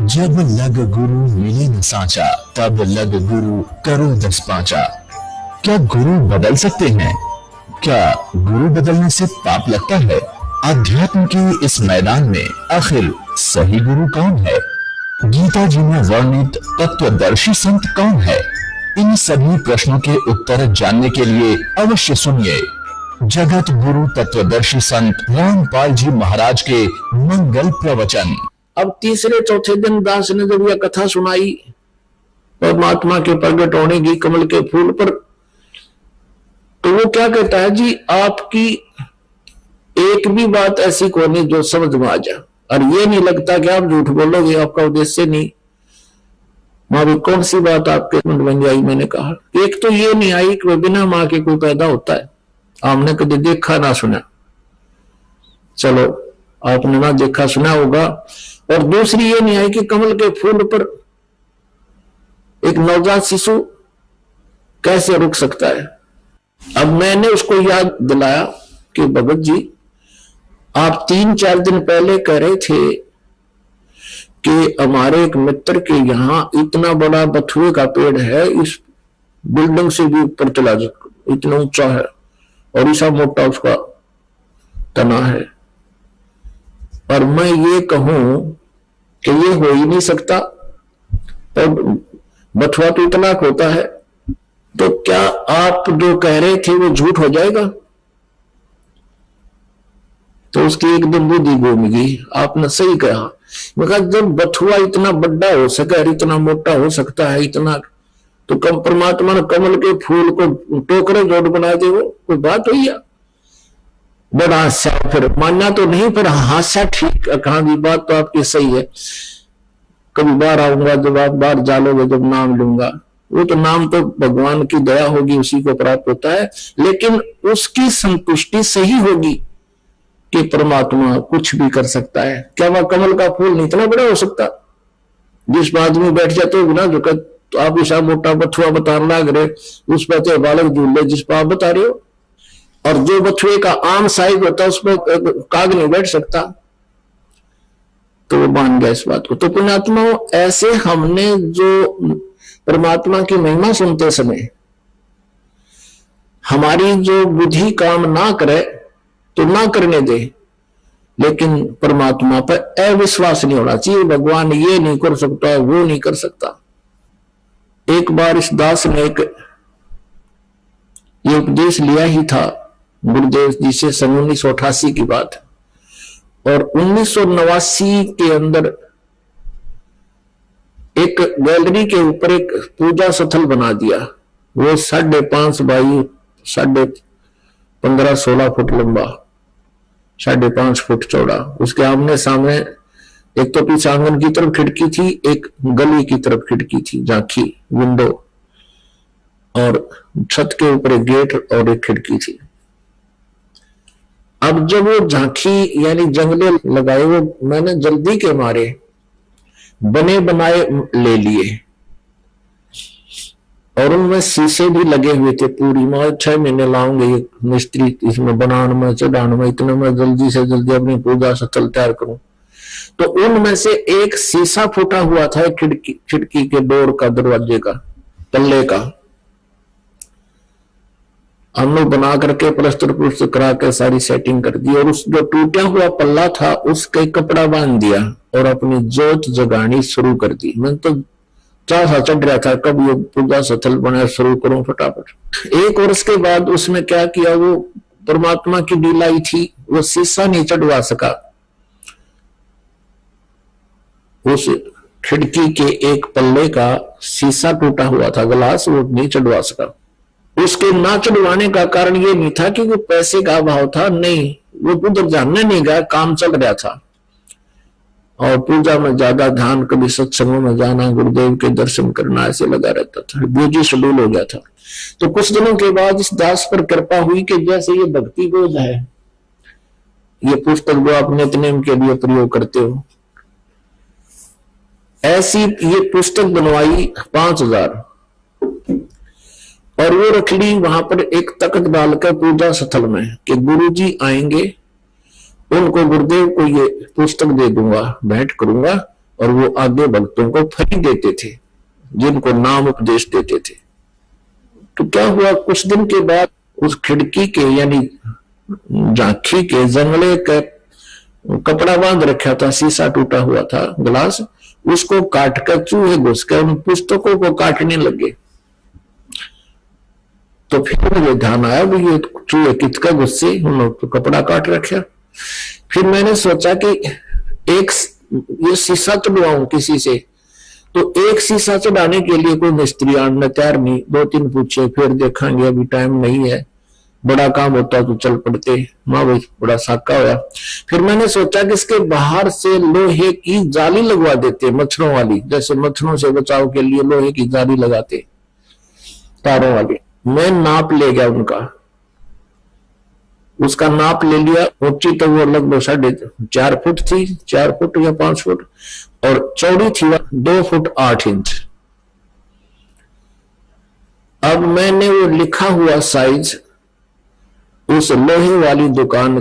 जब लग गुरु मिले न साचा, तब लग गुरु करो 10 पांचा। क्या गुरु बदल सकते हैं? क्या गुरु बदलने से पाप लगता है? अध्यात्म के इस मैदान में आखिर सही गुरु कौन है? गीता जी में वर्णित तत्वदर्शी संत कौन है? इन सभी प्रश्नों के उत्तर जानने के लिए अवश्य सुनिए जगत गुरु तत्वदर्शी संत रामपाल जी महाराज के मंगल प्रवचन। अब तीसरे चौथे दिन दास ने जब यह कथा सुनाई परमात्मा के प्रकट होने की कमल के फूल पर, तो वो क्या कहता है जी, आपकी एक भी बात ऐसी को नहीं जो समझ में आ जाए, और ये नहीं लगता कि आप झूठ बोलोगे, आपका उद्देश्य नहीं। माँ भी कौन सी बात आपके मन बन आई? मैंने कहा एक तो ये नहीं आई कि बिना माँ के कोई पैदा होता है, आपने कभी देखा ना सुना। चलो आपने ना देखा सुना होगा। और दूसरी ये नहीं आई कि कमल के फूल पर एक नवजात शिशु कैसे रुक सकता है। अब मैंने उसको याद दिलाया कि भगत जी, आप 3-4 दिन पहले कह रहे थे कि हमारे एक मित्र के यहां इतना बड़ा बथुए का पेड़ है, इस बिल्डिंग से भी ऊपर चला जाए, इतना ऊंचा है और ऐसा मोटा उसका तना है। और मैं ये कहूं कि ये हो ही नहीं सकता, तो बथुआ तो इतना होता है, तो क्या आप जो कह रहे थे वो झूठ हो जाएगा? तो उसकी एकदम बुद्धि घूम गई। आपने सही कहा। मैं कहा जब बथुआ इतना बड़ा हो सके, इतना मोटा हो सकता है, इतना, तो कम परमात्मा ने कमल के फूल को टोकरे जोड़ बना दे, वो कोई बात हुई है? बड़ा हास्या, फिर मानना तो नहीं, पर हास्या ठीक कहा भी, बात तो आपकी सही है। कभी बाहर आऊंगा, जब आप बाहर जालोगे, जब नाम लूंगा, वो तो नाम तो भगवान की दया होगी, उसी को प्राप्त होता है, लेकिन उसकी संतुष्टि सही होगी कि परमात्मा कुछ भी कर सकता है। क्या वह कमल का फूल नहीं इतना बड़ा हो सकता? जिस आदमी बैठ जाते हो बिना झुका, तो आप ऐसा मोटा बथुआ बता लग रहे, उस पर तो बालक झूल रहे जिस पर आप बता रहे हो, और जो बथुए का आम साइज होता है उस पर काग नहीं बैठ सकता। तो वो मान गया इस बात को। तो पुण्यात्मा, ऐसे हमने जो परमात्मा की महिमा सुनते समय हमारी जो बुद्धि काम ना करे तो ना करने दे, लेकिन परमात्मा पर अविश्वास नहीं होना चाहिए। भगवान ये नहीं कर सकता, वो नहीं कर सकता। एक बार इस दास ने एक ये उपदेश लिया ही था गुरुदेव जी से, सन 1988 की बात है, और 1989 के अंदर एक गैलरी के ऊपर एक पूजा स्थल बना दिया। वो 5.5 बाई 15.5-16 फुट लंबा, 5.5 फुट चौड़ा। उसके आमने सामने एक तो पीछे आंगन की तरफ खिड़की थी, एक गली की तरफ खिड़की थी, झांकी विंडो, और छत के ऊपर एक गेट और एक खिड़की थी। अब जब वो झांकी यानी जंगले लगाए, वो मैंने जल्दी के मारे बने बनाए ले लिए, और उनमें शीशे भी लगे हुए थे पूरी। मैं 6 महीने लाऊंगे ये मिस्त्री इसमें बनाने में, चढ़ाने में, इतने में जल्दी से जल्दी अपनी पूजा स्थल तैयार करूं। तो उनमें से एक शीशा फूटा हुआ था, खिड़की के डोर का, दरवाजे का, पल्ले का। हमने बना करके प्लस्तर पुलस्तर करा के सारी सेटिंग कर दी, और उस जो टूटा हुआ पल्ला था उसके कपड़ा बांध दिया और अपनी जोत जगानी शुरू कर दी। मैं तो चाह चढ़ रहा था कब ये पूजा स्थल बना शुरू करूं फटाफट। 1 वर्ष के बाद उसमें क्या किया, वो परमात्मा की ढिलाई थी, वो शीशा नहीं चढ़वा सका। उस खिड़की के एक पल्ले का शीशा टूटा हुआ था, ग्लास, वो नहीं चढ़वा सका। उसके ना चढ़वाने का कारण ये नहीं था कि वो पैसे का अभाव था, नहीं, वो उधर जानने नहीं गया, काम चल रहा था, और पूजा में ज्यादा ध्यान, कभी सत्संगों में जाना, गुरुदेव के दर्शन करना, ऐसे लगा रहता था, बिजी शेड्यूल हो गया था। तो कुछ दिनों के बाद इस दास पर कृपा हुई कि जैसे ये भक्ति बोध है, ये पुस्तक जो आप नित्यनेम के लिए प्रयोग करते हो, ऐसी ये पुस्तक बनवाई 5,000, और वो रख ली वहां पर एक तख्त डालकर पूजा स्थल में कि गुरुजी आएंगे, उनको गुरुदेव को ये पुस्तक दे दूंगा, भेंट करूंगा, और वो आगे भक्तों को फली देते थे, जिनको नाम उपदेश देते थे। तो क्या हुआ, कुछ दिन के बाद उस खिड़की के यानी झांकी के जंगले का कपड़ा बांध रखा था, शीशा टूटा हुआ था, ग्लास, उसको काटकर चूहे घुस कर उन पुस्तकों को काटने लगे। तो फिर मुझे ध्यान आया भी ये चूहे किसका गुस्से, उन्होंने तो कपड़ा काट रखा। फिर मैंने सोचा कि एक ये शीशा चढ़वाऊं किसी से, तो एक शीशा चढ़ाने के लिए कोई मिस्त्री आने तैयार नहीं, 2-3 पूछे, फिर देखेंगे अभी टाइम नहीं है, बड़ा काम होता तो चल पड़ते। माँ भाई बड़ा साका होया। फिर मैंने सोचा कि इसके बाहर से लोहे की जाली लगवा देते, मच्छरों वाली, जैसे मच्छरों से बचाव के लिए लोहे की जाली लगाते, तारों वाली। मैं नाप ले गया उनका, उसका नाप ले लिया। ऊंची तो वो लगभग 4.5 फुट थी, 4 फुट या 5 फुट, और चौड़ी थी 2 फुट 8 इंच। अब मैंने वो लिखा हुआ साइज उस लोहे वाली दुकान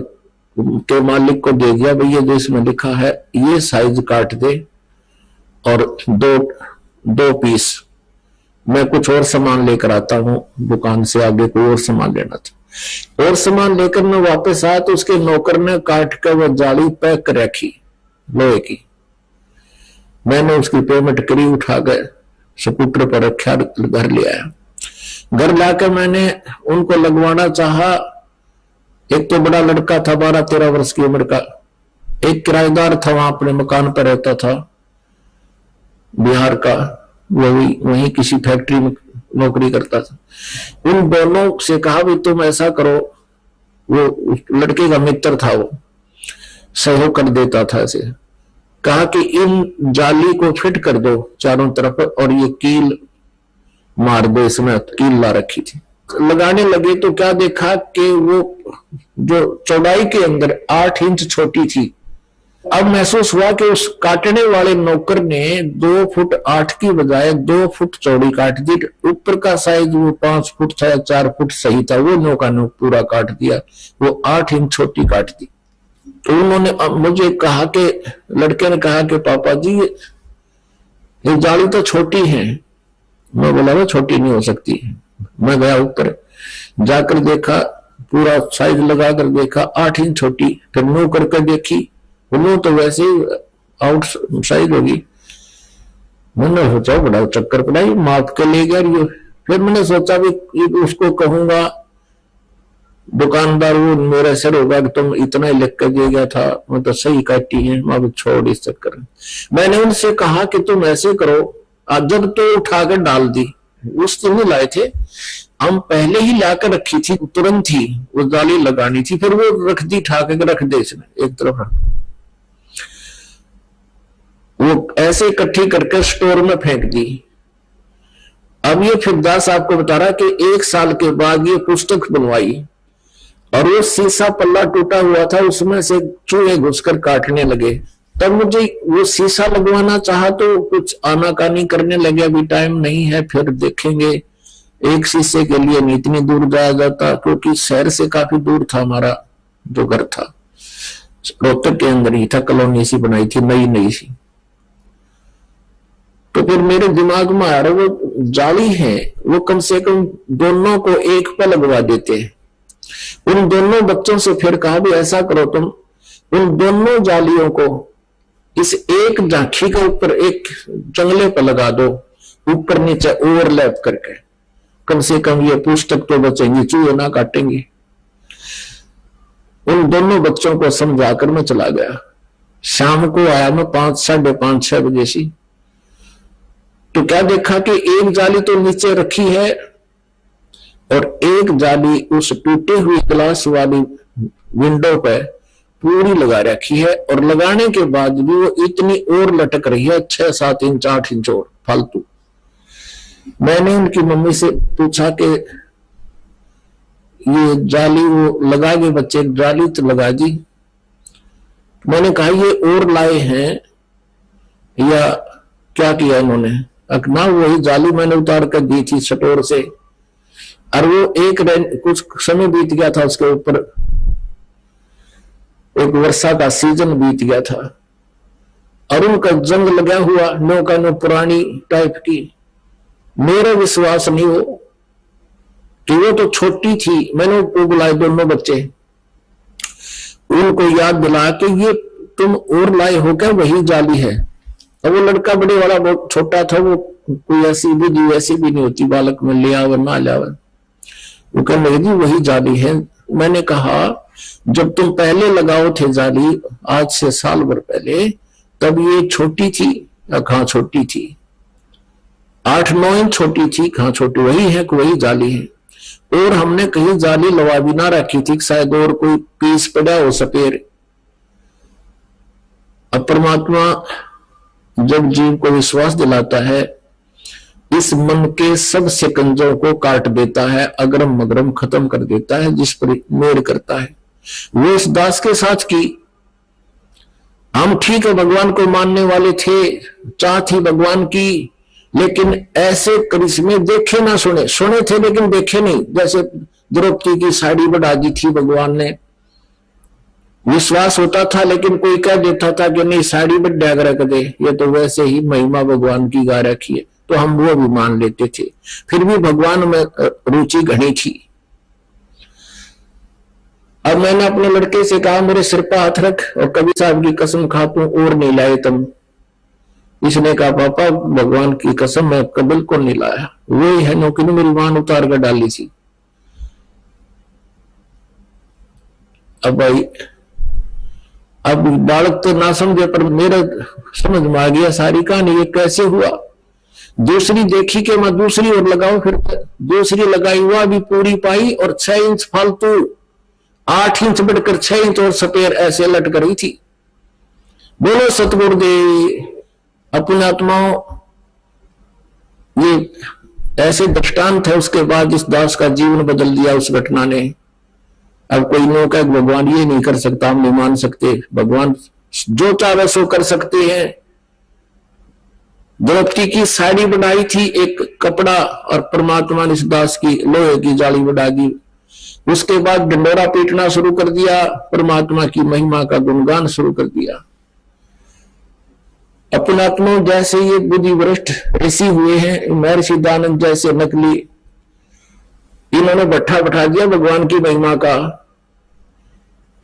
के मालिक को दे दिया, भैया जो इसमें लिखा है ये साइज काट दे और दो पीस, मैं कुछ और सामान लेकर आता हूं दुकान से, आगे कोई और सामान लेना था। और सामान लेकर मैं वापस आया तो उसके नौकर ने काट कर वो जाली पैक कर रखी लोहे की। मैंने उसकी पेमेंट करी, उठा कर स्कूटर पर रखा, घर ले आया। घर लाकर मैंने उनको लगवाना चाहा। एक तो बड़ा लड़का था 12-13 वर्ष की उम्र का, एक किराएदार था, वहां अपने मकान पर रहता था, बिहार का, वही किसी फैक्ट्री में नौकरी करता था। उन दोनों से कहा भी तुम ऐसा करो, वो लड़के का मित्र था, वो सहयोग कर देता था। ऐसे कहा कि इन जाली को फिट कर दो चारों तरफ और ये कील मार दो, इसमें कील ला रखी थी। लगाने लगे तो क्या देखा कि वो जो चौड़ाई के अंदर 8 इंच छोटी थी। अब महसूस हुआ कि उस काटने वाले नौकर ने 2 फुट 8 की बजाय 2 फुट चौड़ी काट दी। ऊपर का साइज वो 5 फुट था या 4 फुट सही था, वो नौका ने पूरा काट दिया, वो 8 इंच छोटी काट दी। तो उन्होंने मुझे कहा कि, लड़के ने कहा कि पापा जी ये जाली तो छोटी है। मैं बोला वो छोटी नहीं हो सकती। मैं गया ऊपर, जाकर देखा, पूरा साइज लगाकर देखा, 8 इंच छोटी। फिर नो करके देखी, वो तो वैसे ही आउट साइज होगी। मैंने सोचा बड़ा चक्कर पड़ा, माप के ले गया। फिर मैंने सोचा भी उसको कहूंगा, दुकानदार वो मेरे सर होगा कि तुम इतना ही लिख कर दे गया था, मैं तो सही काटी है, मैं छोड़ इस चक्कर। मैंने उनसे कहा कि तुम ऐसे करो, जब तो उठा कर डाल दी, उस दिन लाए थे हम, पहले ही लाकर रखी थी, तुरंत ही वो जाली लगानी थी, फिर वो रख दी, ठाके रख दे इसने एक तरफ रख, वो ऐसे इकट्ठी करके स्टोर में फेंक दी। अब ये फिरदास आपको बता रहा कि 1 साल के बाद ये पुस्तक बनवाई और वो शीशा पल्ला टूटा हुआ था, उसमें से चूहे घुसकर काटने लगे। तब मुझे वो शीशा लगवाना चाहा तो कुछ आनाकानी करने लगे, अभी टाइम नहीं है, फिर देखेंगे। एक शीशे के लिए नहीं इतनी दूर जाया जाता, क्योंकि शहर से काफी दूर था हमारा जो घर था, रोहतक के अंदर ही था, कॉलोनी सी बनाई थी, नई सी। तो फिर मेरे दिमाग में आ रहा, वो जाली है, वो कम से कम दोनों को एक पे लगवा देते हैं। उन दोनों बच्चों से फिर कहा भी ऐसा करो, तुम उन दोनों जालियों को इस एक झांकी के ऊपर एक जंगले पर लगा दो, ऊपर नीचे ओवरलैप करके, कम से कम ये पुस्तक तो बचेंगी, चूहे ना काटेंगे। उन दोनों बच्चों को समझाकर मैं चला गया। शाम को आया मैं 5, 5:30, 6 बजे सी। तो क्या देखा कि एक जाली तो नीचे रखी है और एक जाली उस टूटे हुई ग्लास वाली विंडो पे पूरी लगा रखी है, और लगाने के बाद भी वो इतनी और लटक रही है, 6, 7 इंच, 8 इंच और फालतू। मैंने उनकी मम्मी से पूछा कि ये जाली वो लगा के बच्चे, जाली तो लगा दी। मैंने कहा ये और लाए हैं या क्या किया इन्होंने? ना वही जाली मैंने उतार कर दी थी स्टोर से, और वो कुछ समय बीत गया था, उसके ऊपर एक वर्षा का सीजन बीत गया था। और उनका जंग लगा हुआ, नौका नो पुरानी टाइप की। मेरा विश्वास नहीं हो कि वो तो छोटी थी, मैंने उनको बुलाए दोनों बच्चे, उनको याद दिला कि ये तुम और लाए हो क्या, वही जाली है। और वो लड़का बड़े वाला बहुत छोटा था, वो कोई ऐसी बुद्धि वैसी भी नहीं होती बालक में, ले आवर ना ले आवर। वो कहने लगे जी वही जाली है। मैंने कहा जब तुम पहले लगाओ थे जाली, आज से साल भर पहले, तब ये छोटी थी? कहाँ छोटी थी, 8-9 इंच छोटी थी। कहाँ छोटी, वही है, वही जाली है। और हमने कहीं जाली लगा भी ना रखी थी, शायद और कोई पीस पड़ा हो सपेर। अब परमात्मा जब जीव को विश्वास दिलाता है, इस मन के सब शिकंजों को काट देता है, अगरम मगरम खत्म कर देता है, जिस पर मेड़ करता है। वो इस दास के साथ की। हम ठीक है भगवान को मानने वाले थे, चाह थी भगवान की, लेकिन ऐसे करिश्मे देखे ना सुने, सुने थे लेकिन देखे नहीं। जैसे द्रौपदी की साड़ी बढ़ा दी थी भगवान ने, विश्वास होता था, लेकिन कोई कह देता था कि नहीं साड़ी बढ़ा रख दे, ये तो वैसे ही महिमा भगवान की गा रखी है, तो हम वो भी मान लेते थे। फिर भी भगवान में रुचि घनी थी। अब मैंने अपने लड़के से कहा मेरे सिर पर हाथ रख और कभी साहब की कसम खा तू और नहीं लाए तुम। इसने कहा पापा भगवान की कसम मैं बिल्कुल नहीं लाया, वही है नौकरी मेरी मां उतार कर डाली सी। अब भाई अब बालक तो ना समझे, पर मेरा समझ में आ गया सारी कहानी ये कैसे हुआ। दूसरी देखी कि मैं दूसरी और लगाऊं, फिर दूसरी लगाई, हुआ भी पूरी पाई और 6 इंच फालतू, 8 इंच बढ़कर 6 इंच और सपेर ऐसे लटक रही थी। बोलो सतगुरुदेव। अपने आत्माओं ये ऐसे दृष्टांत है, उसके बाद इस दास का जीवन बदल दिया उस घटना ने। अब कोई नौका भगवान ये नहीं कर सकता, हम नहीं मान सकते, भगवान जो चाहे सो कर सकते हैं। द्रौपदी की साड़ी बनाई थी एक कपड़ा, और परमात्मा ने इस दास की लोहे की जाली बना दी। उसके बाद डंडोरा पीटना शुरू कर दिया, परमात्मा की महिमा का गुणगान शुरू कर दिया। अपने आत्मा जैसे ये बुद्धि भ्रष्ट ऋषि हुए हैं, महर्षि दानंद जैसे नकली, इन्होंने बैठा बैठा दिया भगवान की महिमा का।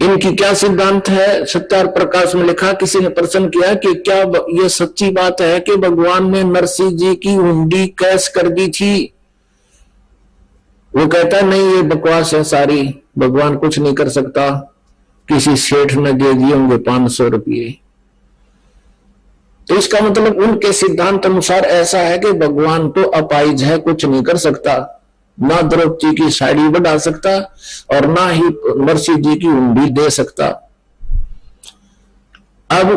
इनकी क्या सिद्धांत है, सत्यार प्रकाश में लिखा, किसी ने प्रश्न किया कि क्या ये सच्ची बात है कि भगवान ने नरसिंह जी की हुंडी कैश कर दी थी? वो कहता नहीं ये बकवास है सारी, भगवान कुछ नहीं कर सकता, किसी सेठ ने दे दिए होंगे 500 रुपये। तो इसका मतलब उनके सिद्धांत अनुसार ऐसा है कि भगवान तो अपाइज है, कुछ नहीं कर सकता, ना द्रौपदी की साड़ी बढ़ा सकता और ना ही नरसिंह जी की हुंडी दे सकता। अब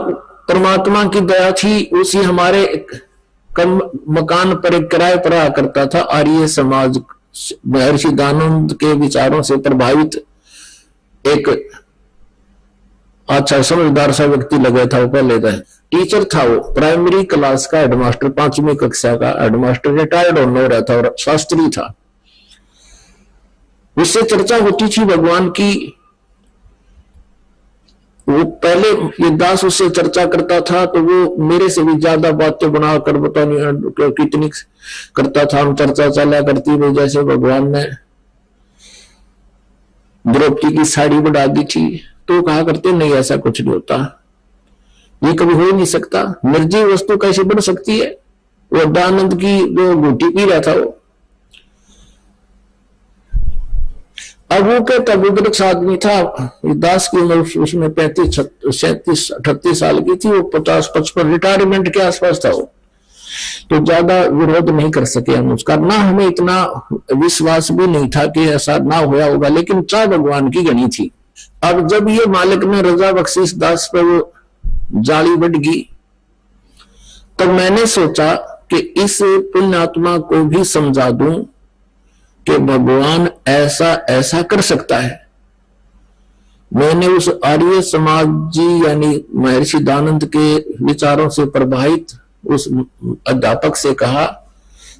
परमात्मा की दया थी, उसी हमारे मकान पर एक किराए पर रहा करता था आर्य समाज, महर्षि दानंद के विचारों से प्रभावित एक अच्छा समझदार सा व्यक्ति लगा था। वो पहले था टीचर था, वो प्राइमरी क्लास का हेडमास्टर, 5वीं कक्षा का हेडमास्टर, रिटायर्ड होने हो रहा था और शास्त्री था। उससे चर्चा होती थी भगवान की। वो पहले ये दास उससे चर्चा करता था तो वो मेरे से भी ज्यादा बातें बनाकर बता नहीं कितनी करता था। हम चर्चा चला करती हुई जैसे भगवान ने द्रौपदी की साड़ी बढ़ा दी थी, तो कहा करते नहीं ऐसा कुछ नहीं होता, ये कभी हो ही नहीं सकता, निर्जीव वस्तु कैसे बढ़ सकती है। वो दानंद की जो घूटी पी रहा था वो, अब वो कहता बुजुर्ग आदमी था, दास की उम्र उसमें 35, 37, 38 साल की थी, वो 50, 55 रिटायरमेंट के आसपास था वो, तो ज्यादा विरोध नहीं कर सके हम उसका, ना हमें इतना विश्वास भी नहीं था कि ऐसा ना होया होगा, लेकिन चाह भगवान की गणी थी। अब जब ये मालिक ने रजा बख्शिश दास पर वो जाली बढ़ गई, तब मैंने सोचा कि इस पुण्यात्मा को भी समझा दूं कि भगवान ऐसा ऐसा कर सकता है। मैंने उस आर्य समाज जी यानी महर्षि दानंद के विचारों से प्रभावित उस अध्यापक से कहा,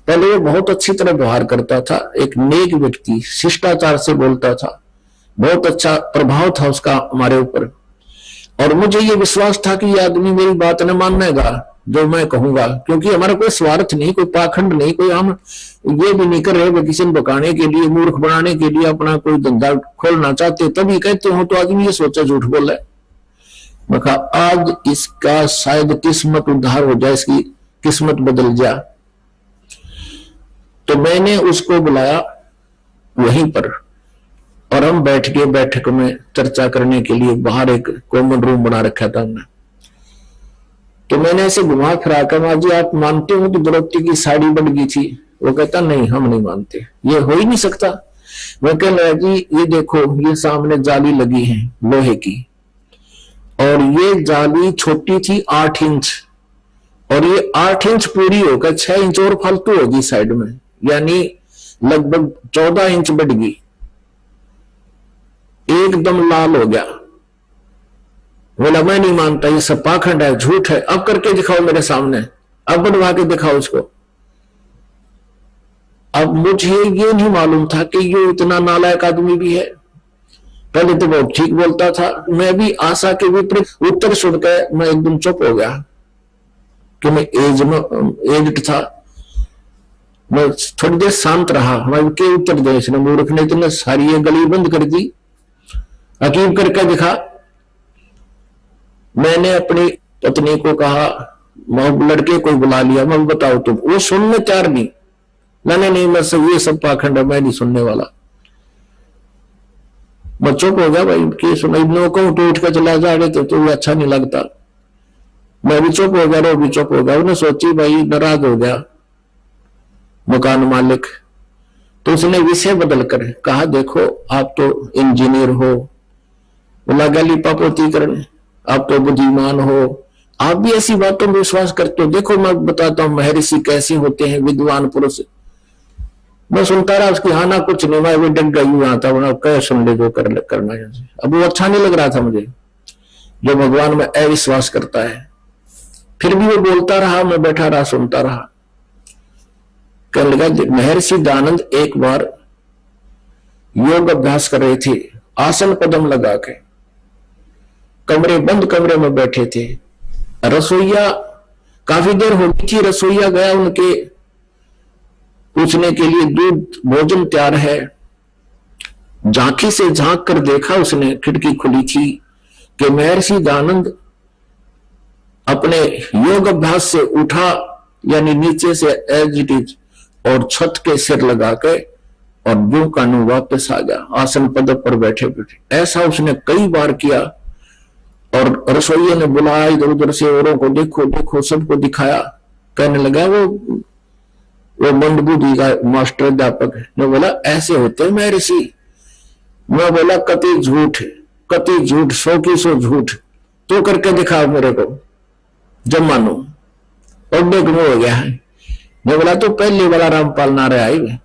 पहले वो बहुत अच्छी तरह व्यवहार करता था, एक नेक व्यक्ति, शिष्टाचार से बोलता था, बहुत अच्छा प्रभाव था उसका हमारे ऊपर। और मुझे ये विश्वास था कि ये आदमी मेरी बात न मानेगा जो मैं कहूंगा, क्योंकि हमारा कोई स्वार्थ नहीं, कोई पाखंड नहीं, कोई हम ये भी नहीं कर रहे किसी ने बकाने के लिए, मूर्ख बनाने के लिए अपना कोई धंधा खोलना चाहते तभी कहते हो। तो आदमी ये सोचा झूठ बोला है। मैं कहा आज इसका शायद किस्मत उद्धार हो जाए, इसकी किस्मत बदल जा। तो मैंने उसको बुलाया वहीं पर और हम बैठ के बैठक में चर्चा करने के लिए बाहर एक कॉमन रूम बना रखा था हमने। तो मैंने ऐसे घुमा फिरा कर, माँ जी आप मानते हो कि द्रौपदी की साड़ी बढ़ गई थी? वो कहता नहीं हम नहीं मानते, ये हो ही नहीं सकता। मैं कह रहा जी ये देखो ये सामने जाली लगी है लोहे की, और ये जाली छोटी थी 8 इंच, और ये 8 इंच पूरी होकर 6 इंच और फालतू होगी साइड में, यानी लगभग 14 इंच बढ़ गई। एकदम लाल हो गया। बोला मैं नहीं मानता, ये सब पाखंड है, झूठ है। अब करके दिखाओ मेरे सामने, अब बनवा के दिखाओ उसको। अब मुझे ये नहीं मालूम था कि ये इतना नालायक आदमी भी है। पहले तो बहुत ठीक बोलता था, मैं भी आशा के विपरीत उत्तर सुनकर मैं एकदम चुप हो गया कि मैं एज्ड था। मैं थोड़ी देर शांत रहा, मैं के उत्तर दे, इसने मूर्ख ने इतने सारी ये गली बंद कर दी, अकीब करके दिखा। मैंने अपनी पत्नी को कहा, लड़के को बुला लिया, मैं बताओ तुम। वो सुनने तैयार नहीं, नहीं मैं सब ये सब पाखंड है, मैं नहीं सुनने वाला। मैं चुप हो गया भाई कि सुना कहूं तो उठ कर चला जा रहे तो अच्छा नहीं लगता। मैं भी चुप हो गया, वो भी चुप हो गया। उन्हें सोची भाई नाराज हो गया मकान मालिक, तो उसने विषय बदल कर कहा देखो आप तो इंजीनियर हो, बोला गली पापोती करने, आप तो बुद्धिमान हो, आप भी ऐसी बातों में विश्वास करते हो। देखो मैं बताता हूं महर्षि कैसे होते हैं, विद्वान पुरुष। मैं सुनता रहा उसकी, हाँ ना कुछ नहीं, मैं भी डग गई वहां था, कह सुन ले जो करना है। अब वो अच्छा नहीं लग रहा था मुझे, जो भगवान में अविश्वास करता है। फिर भी वो बोलता रहा, मैं बैठा रहा सुनता रहा। कहने लगा महर्षि दयानंद एक बार योग अभ्यास कर रहे थे, आसन पदम लगा के, कमरे बंद कमरे में बैठे थे। रसोईया काफी देर हो गई थी, रसोईया गया उनके पूछने के लिए दूध भोजन तैयार है। झांकी से झांक कर देखा उसने, खिड़की खुली थी, कि महर्षि दयानंद अपने योग अभ्यास से उठा, यानी नीचे से एज इट इज, और छत के सिर लगा के और जो कानू वापस आ गया, आसन पद पर बैठे बैठे। ऐसा उसने कई बार किया। और रसोइये ने बुलाया इधर उधर से, औरों को देखो देखो, सबको दिखाया। कहने लगा वो मंदबुद्धि का मास्टर अध्यापक ने बोला ऐसे होते मैं ऋषि। मैं बोला कति झूठ, कति झूठ, 100 की 100 झूठ, तो करके दिखा मेरे को जब मानो। और बेगमो हो गया है। मैं बोला तो पहले वाला रामपाल ना रहा है,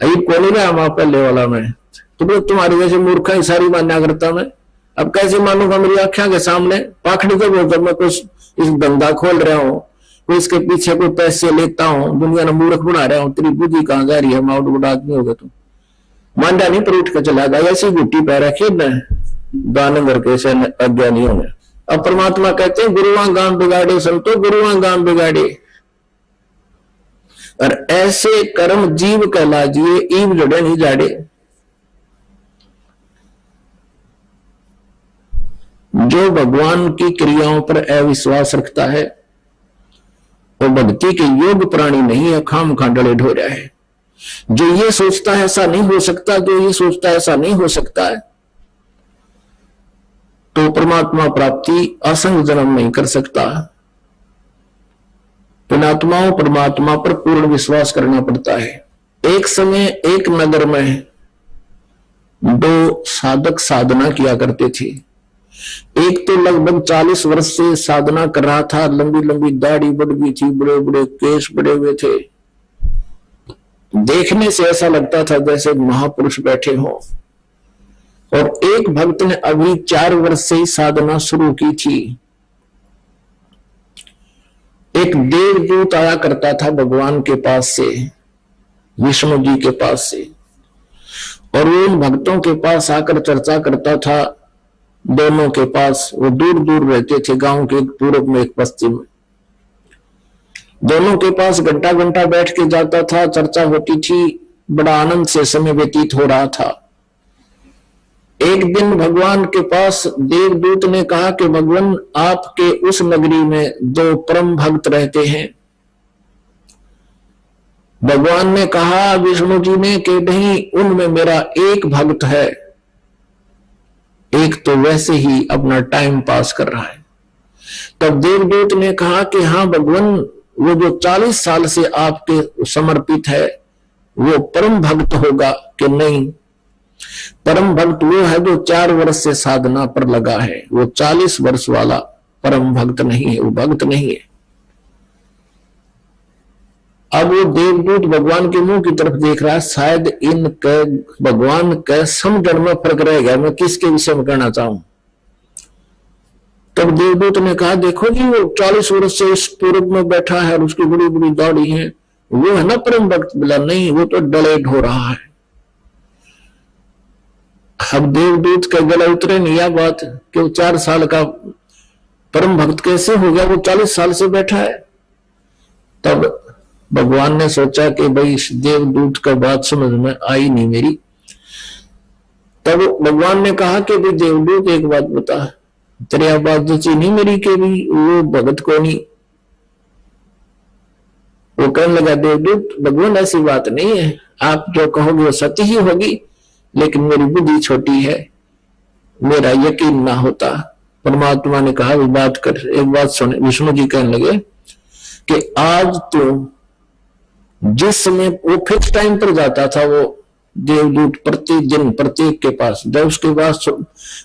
कौन रहा हम पहले वाला में, तो तुम्हारी वजह से मूर्खा ही सारी मान्या करता मैं। अब कैसे मानूंगा मेरी आंखों के सामने? पाखड़ी तो बोलता मैं कुछ इस धंधा खोल रहा हूँ, कोई इसके पीछे कोई पैसे लेता हूँ, दुनिया ने मूर्ख बना रहा हूँ, तेरी बुद्धि कहां जा रही है? माउट बुढ़ा आदमी होगा तुम। मांडा नहीं पर उठ कर चला गया, ऐसी गुट्टी पै रखी दान करके से अज्ञानी होंगे। अब परमात्मा कहते हैं गुरुआ गांव बिगाड़े संतो, गुरुआ गांव बिगाड़े। और ऐसे कर्म जीव कहलाजिए, ईव जड़े नहीं जाड़े। जो भगवान की क्रियाओं पर अविश्वास रखता है वो भक्ति के योग प्राणी नहीं है, खाम खांडले ढो रहा है। जो ये सोचता है ऐसा नहीं हो सकता, जो ये सोचता है ऐसा नहीं हो सकता है, तो परमात्मा प्राप्ति असंग जन्म नहीं कर सकता। पुणात्माओं परमात्मा पर पूर्ण विश्वास करना पड़ता है। एक समय एक नगर में 2 साधक साधना किया करते थे। एक तो लगभग 40 वर्ष से साधना कर रहा था, लंबी लंबी दाढ़ी बढ़ गई थी, बड़े बड़े केश बड़े हुए थे, देखने से ऐसा लगता था जैसे महापुरुष बैठे हों। और एक भक्त ने अभी 4 वर्ष से ही साधना शुरू की थी। एक देवदूत आया करता था भगवान के पास से, विष्णु जी के पास से, और वो उन भक्तों के पास आकर चर्चा करता था दोनों के पास, वो दूर दूर रहते थे, गांव के पूर्व में एक बस्ती में। दोनों के पास घंटा घंटा बैठ के जाता था, चर्चा होती थी, बड़ा आनंद से समय व्यतीत हो रहा था। एक दिन भगवान के पास देवदूत ने कहा कि भगवान, आपके उस नगरी में दो परम भक्त रहते हैं। भगवान ने कहा विष्णु जी ने कि नहीं, उनमें मेरा एक भक्त है, एक तो वैसे ही अपना टाइम पास कर रहा है। तब देवदूत ने कहा कि हाँ भगवान, वो जो 40 साल से आपके समर्पित है वो परम भक्त होगा कि नहीं? परम भक्त वो है जो 4 वर्ष से साधना पर लगा है, वो 40 वर्ष वाला परम भक्त नहीं है, वो भक्त नहीं है। अब वो देवदूत भगवान के मुंह की तरफ देख रहा है, शायद इनके भगवान के समझण में फर्क रह गया, मैं किसके विषय में कहना चाहूं। तब देवदूत ने कहा देखो जी, वो 40 वर्ष से इस पूर्व में बैठा है और उसकी बड़ी बड़ी दाढ़ी है, वो है ना परम भक्त? बोला नहीं, वो तो डलेट हो रहा है। अब देवदूत का गला उतरे नहीं यह बात कि वो 4 साल का परम भक्त कैसे हो गया, वो 40 साल से बैठा है। तब भगवान ने सोचा कि भाई इस देवदूत का बात समझ में आई नहीं मेरी। तब भगवान ने कहा कि भाई देवदूत एक बात बता, तेरी बात जची नहीं मेरी के भी वो भगत को नहीं। वो कहने लगा देवदूत भगवान ऐसी बात नहीं है, आप जो कहोगे वो सत्य ही होगी, लेकिन मेरी बुद्धि छोटी है, मेरा यकीन ना होता। परमात्मा ने कहा वो बात कर, एक बात सुने। विष्णु जी कहने लगे कि आज तो जिस समय वो फिक्स टाइम पर जाता था वो देवदूत प्रत्येक दिन प्रत्येक के पास, जब उसके पास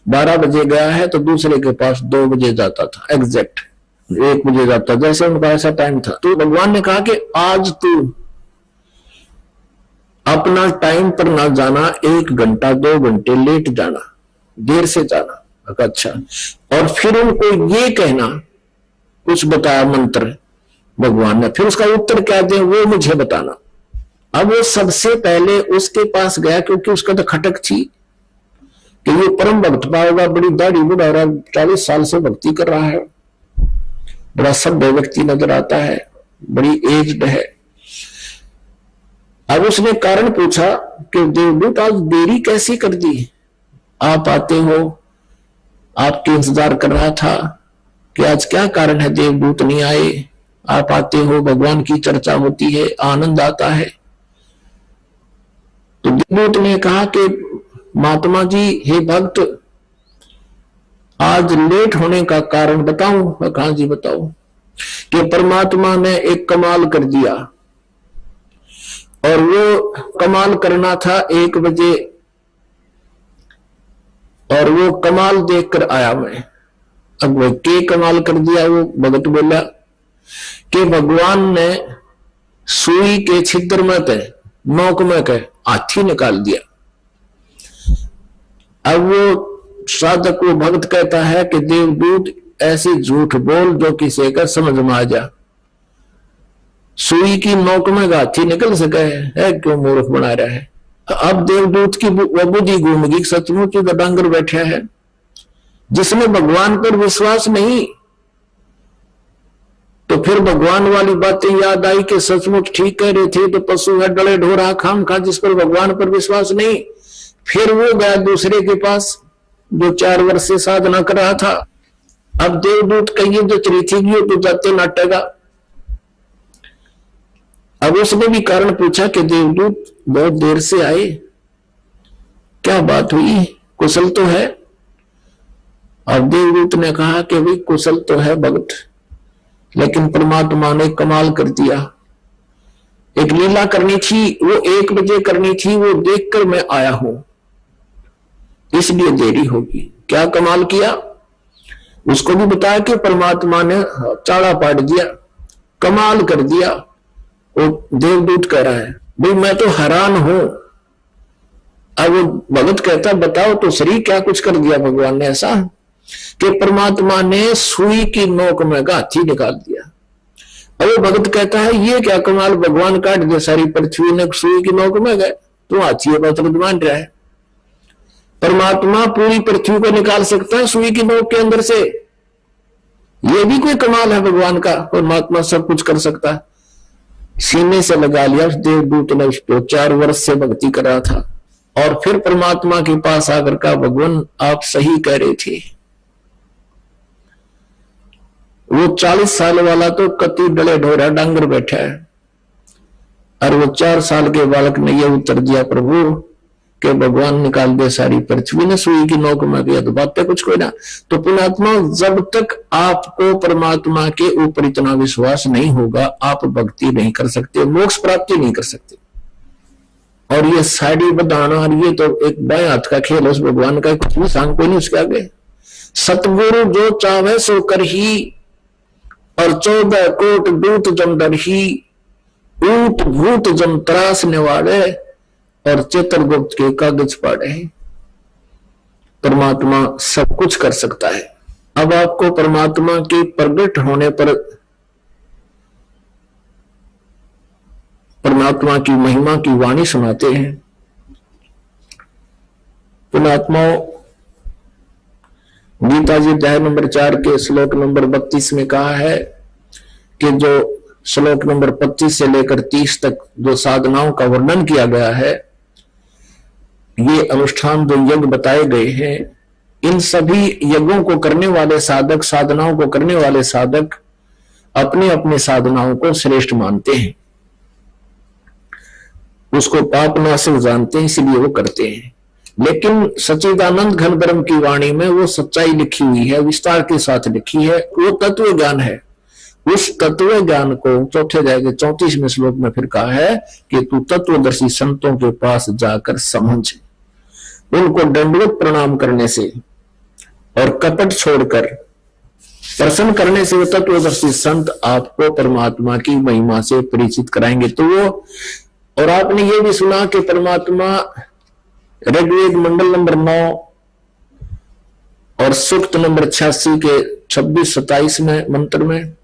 12 बजे गया है तो दूसरे के पास 2 बजे जाता था, एग्जैक्ट 1 बजे जाता, जैसे उनका ऐसा टाइम था। तो भगवान ने कहा कि आज तू अपना टाइम पर ना जाना, 1 घंटा 2 घंटे लेट जाना, देर से जाना। अच्छा, और फिर उनको ये कहना, कुछ बताया मंत्र भगवान ने, फिर उसका उत्तर क्या दे वो मुझे बताना। अब वो सबसे पहले उसके पास गया, क्योंकि उसका तो खटक थी कि ये परम भक्त पाएगा, बड़ी दाढ़ी बुढ़ा रहा, 40 साल से भक्ति कर रहा है, बड़ा सभ्य व्यक्ति नजर आता है, बड़ी एज्ड है। अब उसने कारण पूछा कि देवदूत आज देरी कैसी कर दी, आप आते हो, आपके इंतजार कर रहा था कि आज क्या कारण है देवदूत नहीं आए, आप आते हो, भगवान की चर्चा होती है, आनंद आता है। तो देवदूत ने कहा कि महात्मा जी, हे भक्त, आज लेट होने का कारण बताऊं? कहा जी बताओ। कि परमात्मा ने एक कमाल कर दिया और वो कमाल करना था 1 बजे, और वो कमाल देखकर आया मैं। अब वो के कमाल कर दिया? वो भगत बोला कि भगवान ने सुई के छिद्र में के नोक में के हाथी निकाल दिया। अब वो साधक को भक्त कहता है कि देवदूत ऐसी झूठ बोल जो किसी का समझ में आ जा, सुई की नोक में हाथी निकल सके है, क्यों मूर्ख बना रहा है। अब देवदूत की बुद्धि घूम गई, सचमुच डांगर बैठा है, जिसने भगवान पर विश्वास नहीं। तो फिर भगवान वाली बातें याद आई कि सचमुच ठीक कह रहे थे, तो पशु है डले ढोरा खाम खा, जिस पर भगवान पर विश्वास नहीं। फिर वो गया दूसरे के पास जो 4 वर्ष से साधना कर रहा था। अब देवदूत कहिए जो चरिथी की तो जाते नाटेगा। अब उसने भी कारण पूछा कि देवदूत बहुत देर से आए, क्या बात हुई, कुशल तो है? और देवदूत ने कहा कि भाई कुशल तो है भगत, लेकिन परमात्मा ने कमाल कर दिया। एक लीला करनी थी, वो 1 बजे करनी थी, वो देखकर मैं आया हूं, इसलिए देरी होगी। क्या कमाल किया? उसको भी बताया कि परमात्मा ने चाड़ा पाट दिया, कमाल कर दिया। वो देवदूत कह रहा है भाई मैं तो हैरान हूं। अब वो भगत कहता बताओ तो सही, क्या कुछ कर दिया भगवान ने ऐसा कि परमात्मा ने सुई की नोक में हाथी निकाल दिया। अब वो भगत कहता है ये क्या कमाल, भगवान काट दिया सारी पृथ्वी ने, सुई की नोक में गए, तो हाथी बात मान रहा है। परमात्मा पूरी पृथ्वी को निकाल सकता है सुई की नोक के अंदर से। यह भी कोई कमाल है भगवान का। परमात्मा सब कुछ कर सकता है। सीने से लगा लिया उस देवदूत ने उसको, 4 वर्ष से भक्ति कर रहा था, और फिर परमात्मा के पास आकर कहा, भगवान आप सही कह रहे थे। वो 40 साल वाला तो कति डले ढोरा डांगर बैठा है, और वो 4 साल के बालक ने ये उत्तर दिया, प्रभु कि भगवान निकाल दे सारी पृथ्वी ने सुई की नोक में गया तो बातें कुछ कोई ना। तो पुण्यात्मा, जब तक आपको परमात्मा के ऊपर इतना विश्वास नहीं होगा, आप भक्ति नहीं कर सकते, मोक्ष प्राप्ति नहीं कर सकते। और ये साड़ी बधाना और ये तो एक बाएं हाथ का खेल है उस भगवान का, कुछ भी सांग कोई नहीं उसके आगे। सतगुरु जो चाहे सो कर ही, और 14 कोट दूत जमदर ही, ऊट भूत जम त्रास निवाड़े, और चित्रगुप्त के कागज पाड़े। परमात्मा सब कुछ कर सकता है। अब आपको परमात्मा के प्रकट होने पर परमात्मा की महिमा की वाणी सुनाते हैं। पुण्यात्माओं, गीता जी अध्याय नंबर 4 के श्लोक नंबर 32 में कहा है कि जो श्लोक नंबर 25 से लेकर 30 तक जो साधनाओं का वर्णन किया गया है, ये अनुष्ठान जो यज्ञ बताए गए हैं, इन सभी यज्ञों को करने वाले साधक, साधनाओं को करने वाले साधक अपने अपने साधनाओं को श्रेष्ठ मानते हैं, उसको पाप नाशक जानते हैं, इसलिए वो करते हैं। लेकिन सच्चिदानंद घन ब्रह्म की वाणी में वो सच्चाई लिखी हुई है, विस्तार के साथ लिखी है, वो तत्व ज्ञान है। उस तत्व ज्ञान को चौथे अध्याय के 34वें श्लोक में फिर कहा है कि तू तत्वदर्शी संतों के पास जाकर समझ, उनको दंडवत प्रणाम करने से और कपट छोड़कर प्रसन्न करने से वो तत्वदर्शी संत आपको परमात्मा की महिमा से परिचित कराएंगे। तो वो, और आपने ये भी सुना कि परमात्मा ऋग्वेद मंडल नंबर 9 और सूक्त नंबर 86 के 26-27 में मंत्र में,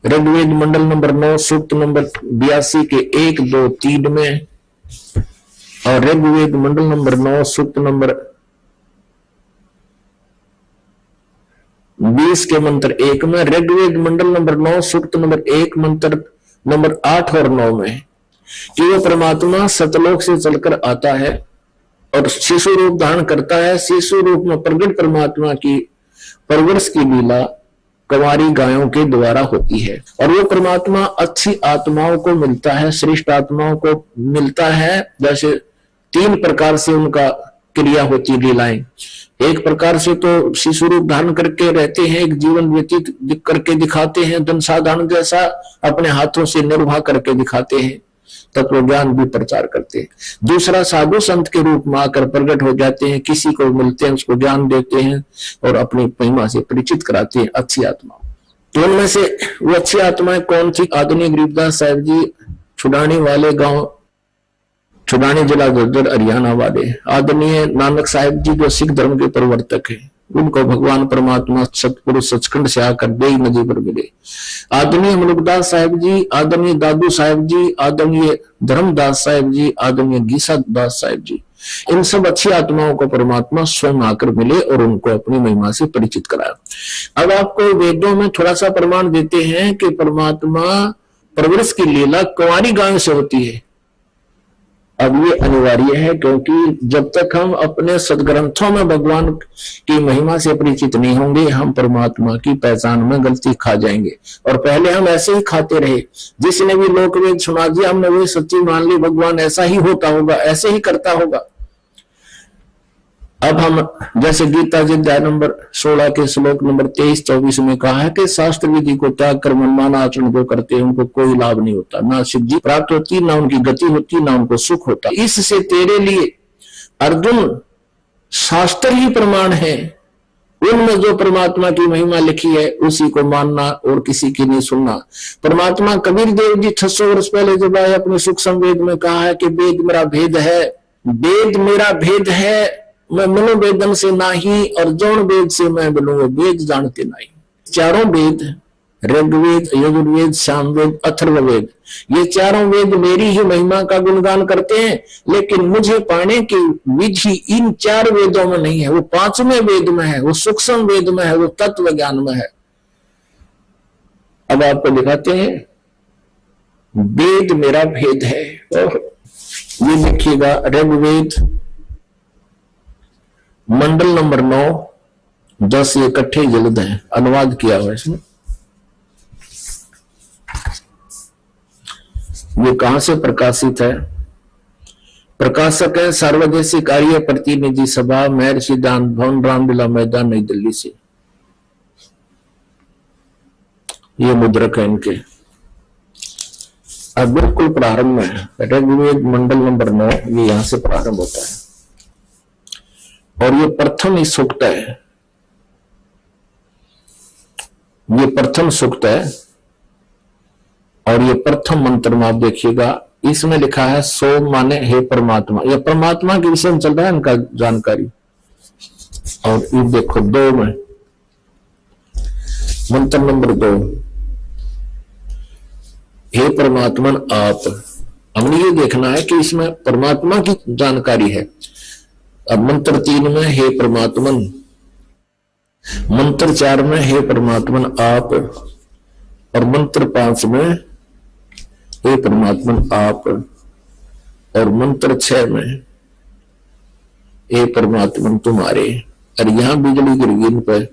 ऋग्वेद मंडल नंबर 9 सूक्त नंबर 82 के 1, 2, 3 में, और ऋग्वेद मंडल नंबर 9 सूक्त नंबर 20 के मंत्र 1 में, ऋग्वेद मंडल नंबर 9 सूक्त नंबर 1 मंत्र नंबर 8 और 9 में, कि वो परमात्मा सतलोक से चलकर आता है और शिशु रूप धारण करता है। शिशु रूप में प्रगट परमात्मा की परवरिश की लीला कुंवारी गायों के द्वारा होती है, और वो परमात्मा अच्छी आत्माओं को मिलता है, श्रेष्ठ आत्माओं को मिलता है। जैसे 3 प्रकार से उनका क्रिया होती है, लीलाएं। एक प्रकार से तो शिशु रूप धारण करके रहते हैं, एक जीवन व्यतीत करके दिखाते हैं, जनसाधारण जैसा अपने हाथों से निर्वाह करके दिखाते हैं, तत्व ज्ञान भी प्रचार करते हैं। दूसरा, साधु संत के रूप में आकर प्रकट हो जाते हैं, किसी को मिलते हैं, उसको ज्ञान देते हैं और अपनी महिमा से परिचित कराते हैं अच्छी आत्मा। तो उनमें से वो अच्छी आत्माएं कौन थी? आदरणीय गरीबदास साहब जी छुड़ाने वाले गांव, छुड़ाने जिला झज्जर हरियाणा वाले। आदरणीय नानक साहिब जी जो सिख धर्म के प्रवर्तक है, उनको भगवान परमात्मा सतपुरुष सचखंड से आकर बेई नदी पर मिले। आदरणीय मनुकदास साहिब जी, आदरणीय दादू साहिब जी, आदरणीय धर्मदास साहिब जी, आदरणीय गीसा दास साहिब जी, इन सब अच्छी आत्माओं को परमात्मा स्वयं आकर मिले और उनको अपनी महिमा से परिचित कराया। अब आपको वेदों में थोड़ा सा प्रमाण देते हैं कि परमात्मा परवरिश की लीला कुंवारी गायों से होती है। अब ये अनिवार्य है, क्योंकि जब तक हम अपने सदग्रंथों में भगवान की महिमा से परिचित नहीं होंगे, हम परमात्मा की पहचान में गलती खा जाएंगे। और पहले हम ऐसे ही खाते रहे, जिसने भी लोकवेद सुना दिया हमने वही सच्ची मान ली, भगवान ऐसा ही होता होगा, ऐसे ही करता होगा। अब हम जैसे गीता जी अध्याय नंबर 16 के श्लोक नंबर 23-24 में कहा है कि शास्त्र विधि को त्याग कर मनमाना आचरण जो करते हैं उनको कोई लाभ नहीं होता, ना सिद्धि प्राप्त होती, ना उनकी गति होती, ना उनको सुख होता। इससे तेरे लिए अर्जुन शास्त्र ही प्रमाण है, उनमें जो परमात्मा की महिमा लिखी है उसी को मानना और किसी की नहीं सुनना। परमात्मा कबीर देव जी 600 वर्ष पहले जब आए अपने सुख संवेद में कहा है कि वेद मेरा भेद है, वेद मेरा भेद है, मैं मनोवेदन से नाही और जौन वेद से मैं बोलूंगा, वेद जानते नहीं। चारों वेद ऋग्वेद, यजुर्वेद, सामवेद, अथर्ववेद, ये चारों वेद मेरी ही महिमा का गुणगान करते हैं, लेकिन मुझे पाने की विधि इन चार वेदों में नहीं है, वो पांचवें वेद में है, वो सूक्ष्म वेद में है, वो तत्व ज्ञान में है। अब आपको दिखाते हैं, वेद मेरा भेद है। ये देखिएगा, ऋग्वेद मंडल नंबर 9, 10 इकट्ठे जल्द है, अनुवाद किया हुआ इसमें। ये कहां से प्रकाशित है? प्रकाशक है सार्वदेशिक कार्य प्रतिनिधि सभा, महर्षि दान भवन, रामलीला मैदान, नई दिल्ली से। ये मुद्रक है इनके। अब बिल्कुल प्रारंभ में ऋग्वेद मंडल नंबर 9, ये यहां से प्रारंभ होता है और ये प्रथम ही सूक्त है, ये प्रथम सूक्त है और ये प्रथम मंत्र में आप देखिएगा, इसमें लिखा है सोम माने हे परमात्मा। ये परमात्मा के विषय में चल रहा है इनका जानकारी। और ये देखो 2 में, मंत्र नंबर 2, हे परमात्मन आप। हमने ये देखना है कि इसमें परमात्मा की जानकारी है। अब मंत्र 3 में हे परमात्मन, मंत्र 4 में हे परमात्मन आप, और मंत्र 5 में हे परमात्मन आप, और मंत्र 6 में हे परमात्मन तुम्हारे। और यहां बिजली गिर गई इन पर,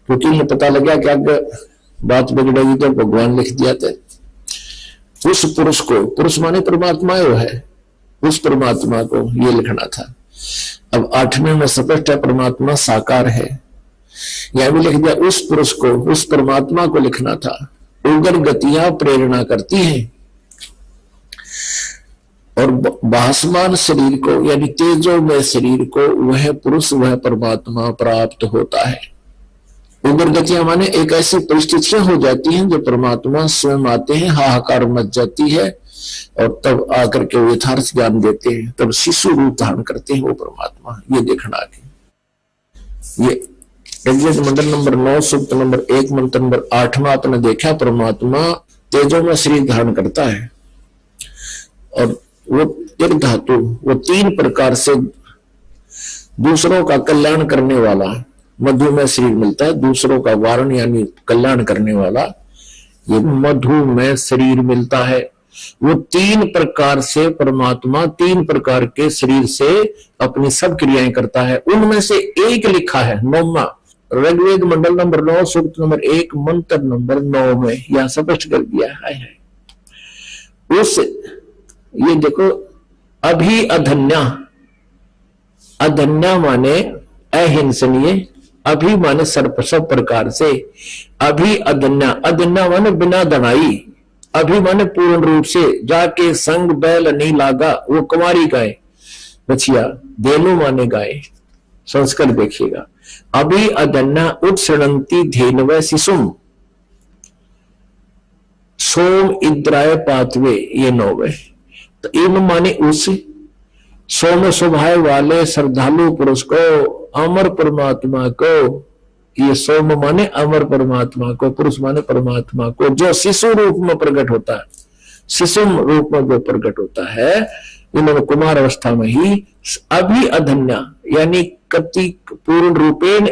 क्योंकि इन्हें पता लगा कि आगे बात बिगड़ेगी तो भगवान लिख दिया था। उस पुरुष को, पुरुष माने परमात्मा है, उस परमात्मा को ये लिखना था। अब 8वें में स्पष्ट है परमात्मा साकार है, यह भी लिख दिया उस पुरुष को, उस परमात्मा को लिखना था। उग्र गतियां प्रेरणा करती हैं और भासमान शरीर को यानी तेजोमय शरीर को वह पुरुष, वह परमात्मा प्राप्त होता है। उग्र गतियां माने एक ऐसी परिस्थितियां हो जाती हैं जो परमात्मा स्वयं आते हैं, हाहाकार मच जाती है और तब आकर के वो यथार्थ ज्ञान देते हैं, तब शिशु रूप धारण करते हैं वो परमात्मा। ये देखना आगे। ये ऋग्वेद मंडल नंबर 9 सूक्त नंबर 1 मंत्र नंबर 8 में आपने देखा परमात्मा तेजों में शरीर धारण करता है और वो एक धातु, वो 3 प्रकार से दूसरों का कल्याण करने वाला मधु में शरीर मिलता है, दूसरों का वारण यानी कल्याण करने वाला ये मधु में शरीर मिलता है। वो 3 प्रकार से परमात्मा 3 प्रकार के शरीर से अपनी सब क्रियाएं करता है। उनमें से एक लिखा है 9वां, ऋग्वेद मंडल नंबर 9 सूक्त नंबर 1 मंत्र नंबर 9 में यहां स्पष्ट कर दिया है। उस ये देखो, अभी अधन्या, अधन्या माने अहिंसनीय, अभी माने सर्प सब प्रकार से, अभी अधन्या, अधन्या माने बिना दनाई, अभी माने पूर्ण रूप से, जाके संग बैल नहीं लागा, वो कुमारी गाय बछिया, धेनु माने गाय। संस्कृत देखिएगा, अभी अधन्या उत्सृणंती धेनवे शिशुम, सोम इंद्राय पातवे, ये 9वें। तो इम माने उस सोम स्वभाव वाले श्रद्धालु पुरुष को, अमर परमात्मा को, ये सोम माने अमर परमात्मा को, पुरुष माने परमात्मा को, जो शिशु रूप में प्रकट होता है, शिशु रूप में जो प्रकट होता है, इन्होंने कुमार अवस्था में ही अभी अधन्या यानी कति पूर्ण रूपेण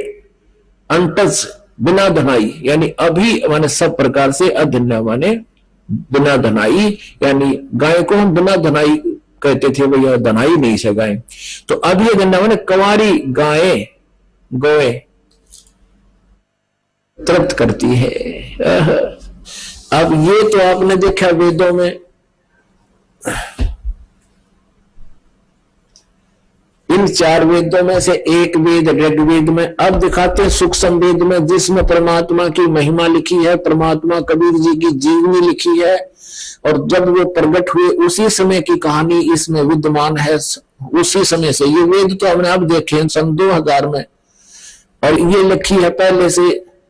अंटज बिना धनाई, यानी अभी माने सब प्रकार से, अधन्या माने बिना धनाई, यानी गाय को हम बिना धनाई कहते थे, भैया धनाई नहीं से गाय, तो अभी अधन्या माने कुंवारी गाय गोए तृप्त करती है। अब ये तो आपने देखा वेदों में, इन 4 वेदों में से एक वेद ऋग्वेद में। अब दिखाते हैं सूक्ष्म वेद में, जिसमें परमात्मा की महिमा लिखी है, परमात्मा कबीर जी की जीवनी लिखी है, और जब वो प्रकट हुए उसी समय की कहानी इसमें विद्यमान है। उसी समय से ये वेद तो हमने अब देखे सन 2000 में, और ये लिखी है पहले से,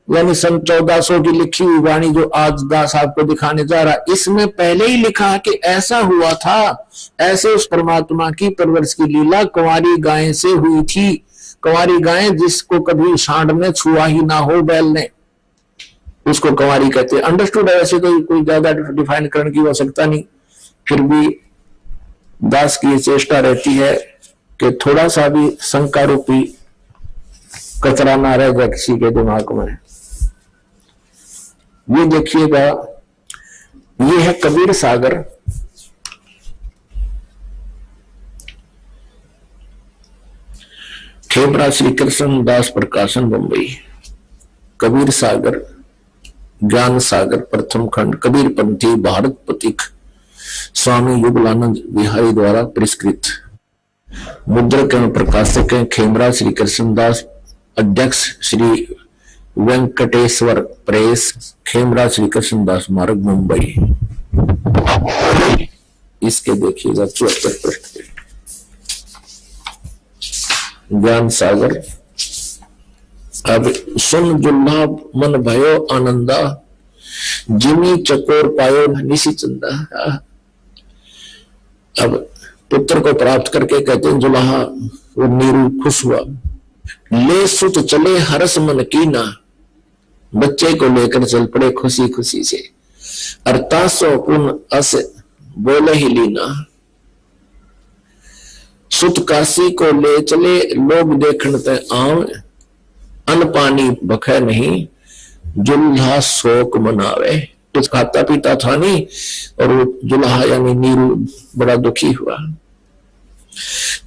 यानी सन 1400 की लिखी हुई वाणी जो आज दास आपको दिखाने जा रहा है। इसमें पहले ही लिखा है कि ऐसा हुआ था, ऐसे उस परमात्मा की परवरिश की लीला कुंवारी गाय से हुई थी। कुंवारी गाय जिसको कभी सांड ने छुआ ही ना हो बैल ने, उसको कंवारी कहते हैं। अंडरस्टूड है, वैसे तो कोई ज्यादा डिफाइन करने की आवश्यकता नहीं, फिर भी दास की चेष्टा रहती है कि थोड़ा सा भी शंका रूपी कचरा ना रह जाए किसी के दिमाग में। ये देखिएगा, ये है कबीर सागर। खेमरा श्री कृष्ण दास प्रकाशन बंबई। कबीर सागर, ज्ञान सागर प्रथम खंड, कबीर पंथी भारत पथिक, स्वामी युगलानंद बिहारी द्वारा परिष्कृत। मुद्रक एवं प्रकाशक हैं खेमरा श्री कृष्णदास, अध्यक्ष श्री वेंकटेश्वर प्रेस, खेमरा श्री कृष्णदास मार्ग मुंबई। इसके देखिएगा 74 पृष्ठ पे ज्ञान सागर। अब सुन जुल्हा मन भयो आनंदा, जिमी चकोर पायो निशी चंदा। अब पुत्र को प्राप्त करके कहते हैं जुल्हा वो नीरू खुश हुआ। ले सुत चले हरस मन कीना, बच्चे को लेकर चल पड़े खुशी खुशी से। अरतासो पुन अस बोले ही लीना, सुत काशी को ले चले लोग देखण ते आव, अन्न पानी बखे नहीं जुल्हा शोक मनावे। कुछ खाता पीता था नहीं और वो जुल्हा यानी नीरू बड़ा दुखी हुआ।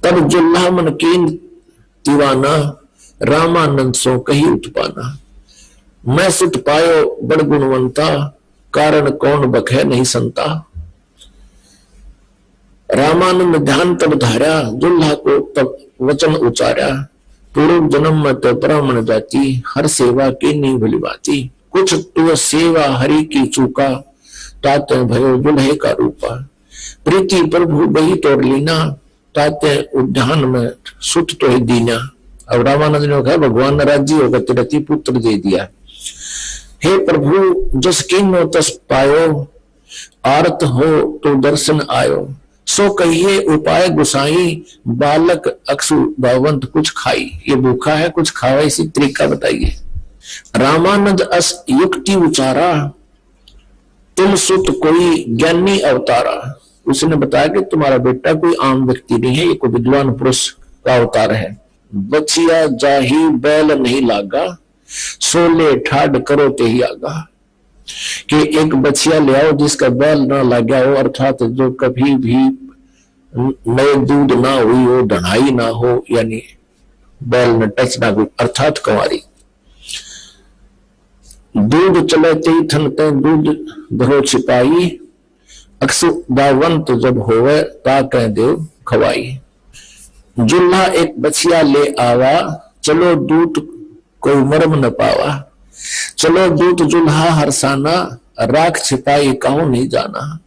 तब जुल्हा मन कीन दीवाना, रामानंद सो कही उत्पाना। मैं सुत पायो बड़ गुणवंता, कारण कौन बखे नहीं संता। रामानंद ध्यान तब धारा, जुल्हा को तब वचन उचारा। पूर्व जन्म में तो ब्राह्मण जाति, हर सेवा की नी भली बाती। कुछ तू सेवा हरि की चूका, ताते भयो जुल्हे का रूपा। प्रीति प्रभु बही तोड़ लीना, ताते उद्यान में सुत तो ही दीना। अब रामानंद ने कहा भगवान ने राजी होकर तिरती पुत्र दे दिया। हे प्रभु जस कीनो तस पायो, आरत हो तो दर्शन आयो। सो कहिए उपाय गुसाई, बालक अक्षु दावंत कुछ खाई। ये भूखा है कुछ खावा, इसी तरीका बताइए। रामानंद अस युक्ति उचारा, तुम सुत कोई ज्ञानी अवतारा। उसने बताया कि तुम्हारा बेटा कोई आम व्यक्ति नहीं है, ये कोई विद्वान पुरुष का अवतार है। बचिया जाही बैल नहीं लागा, सोले ठाड करो ते ही आगा। कि एक बचिया ले आओ जिसका बैल ना लगा हो, अर्थात जो कभी भी नए दूध ना हुई हो, ढनाई ना हो, यानी बैल न टच ना हो, अर्थात कंवारी। दूध चले ते थनते दूध धरो छिपाई, अक्सु दावंत जब होवे ता कह देव खवाई। जुल्हा एक बचिया ले आवा, चलो दूत कोई मर्म न पावा। चलो दूत जुल्हा हरसाना, राख छिपाई कहूं नहीं जाना।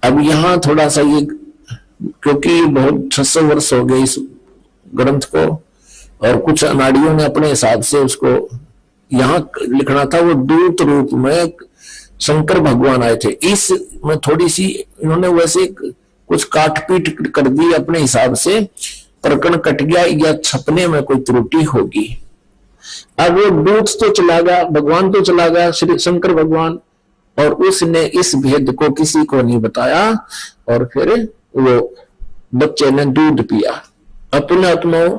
अब यहां थोड़ा सा ये, क्योंकि बहुत 600 वर्ष हो गए इस ग्रंथ को और कुछ अनाड़ियों ने अपने हिसाब से उसको यहां लिखना था। वो दूत रूप में शंकर भगवान आए थे, इस में थोड़ी सी इन्होंने वैसे कुछ काटपीट कर दी अपने हिसाब से, प्रकरण कट गया या छपने में कोई त्रुटि होगी। अब वो दूत तो चला गया, भगवान तो चला गया, श्री शंकर भगवान, और उसने इस भेद को किसी को नहीं बताया और फिर वो बच्चे ने दूध पिया। अपने आत्माओं,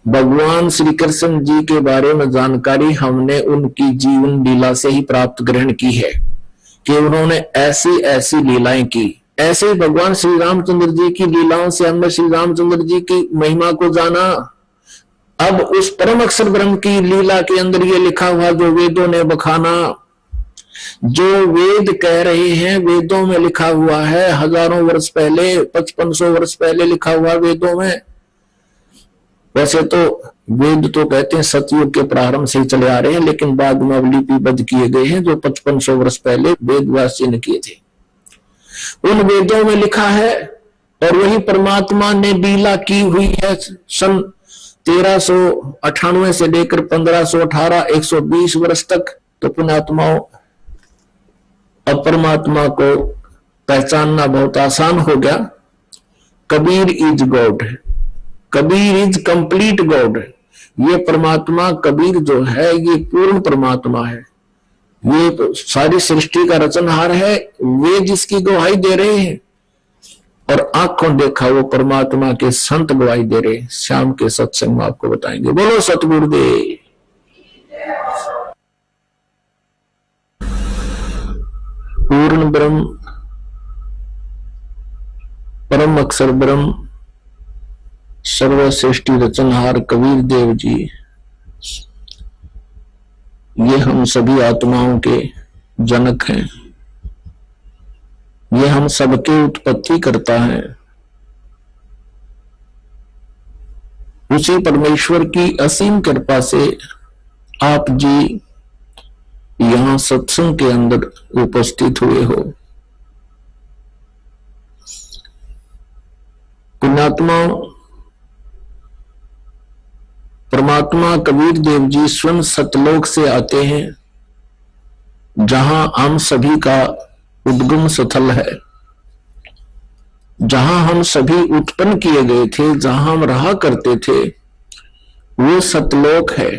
भगवान श्री कृष्ण जी के बारे में जानकारी हमने उनकी जीवन लीला से ही प्राप्त ग्रहण की है कि उन्होंने ऐसी ऐसी लीलाएं की। ऐसे ही भगवान श्री रामचंद्र जी की लीलाओं से हमने श्री रामचंद्र जी की महिमा को जाना। अब उस परम अक्षर ब्रह्म की लीला के अंदर ये लिखा हुआ जो वेदों ने बखाना, जो वेद कह रहे हैं वेदों में लिखा हुआ है, हजारों वर्ष पहले, 5500 वर्ष पहले लिखा हुआ वेदों में। वैसे तो वेद तो कहते हैं सतयुग के प्रारंभ से ही चले आ रहे हैं, लेकिन बाद में अब लिपिबद्ध किए गए हैं जो 5500 वर्ष पहले वेद व्यास जी ने किए थे। उन वेदों में लिखा है और वही परमात्मा ने लीला की हुई है। सन 1398 से लेकर 1518 120 वर्ष तक। तो पुण्यात्माओं, अब परमात्मा को पहचानना बहुत आसान हो गया। Kabir is God, Kabir is complete God. ये परमात्मा कबीर जो है ये पूर्ण परमात्मा है, ये सारी सृष्टि का रचनहार है, वे जिसकी गवाही दे रहे हैं और आंखों देखा वो परमात्मा के संत गवाही दे रहे हैं। शाम के सत्संग में आपको बताएंगे। बोलो सतगुरुदेव। पूर्ण ब्रह्म परम अक्षर ब्रह्म सर्व सृष्टि रचनहार कबीर देव जी, ये हम सभी आत्माओं के जनक हैं, ये हम सबके उत्पत्ति करता है। उसी परमेश्वर की असीम कृपा से आप जी यहां सत्संग के अंदर उपस्थित हुए हो। पुण्यात्माओं, परमात्मा कबीर देव जी स्वयं सतलोक से आते हैं, जहां हम सभी का उद्गम स्थल है, जहां हम सभी उत्पन्न किए गए थे, जहां हम रहा करते थे, वो सतलोक है।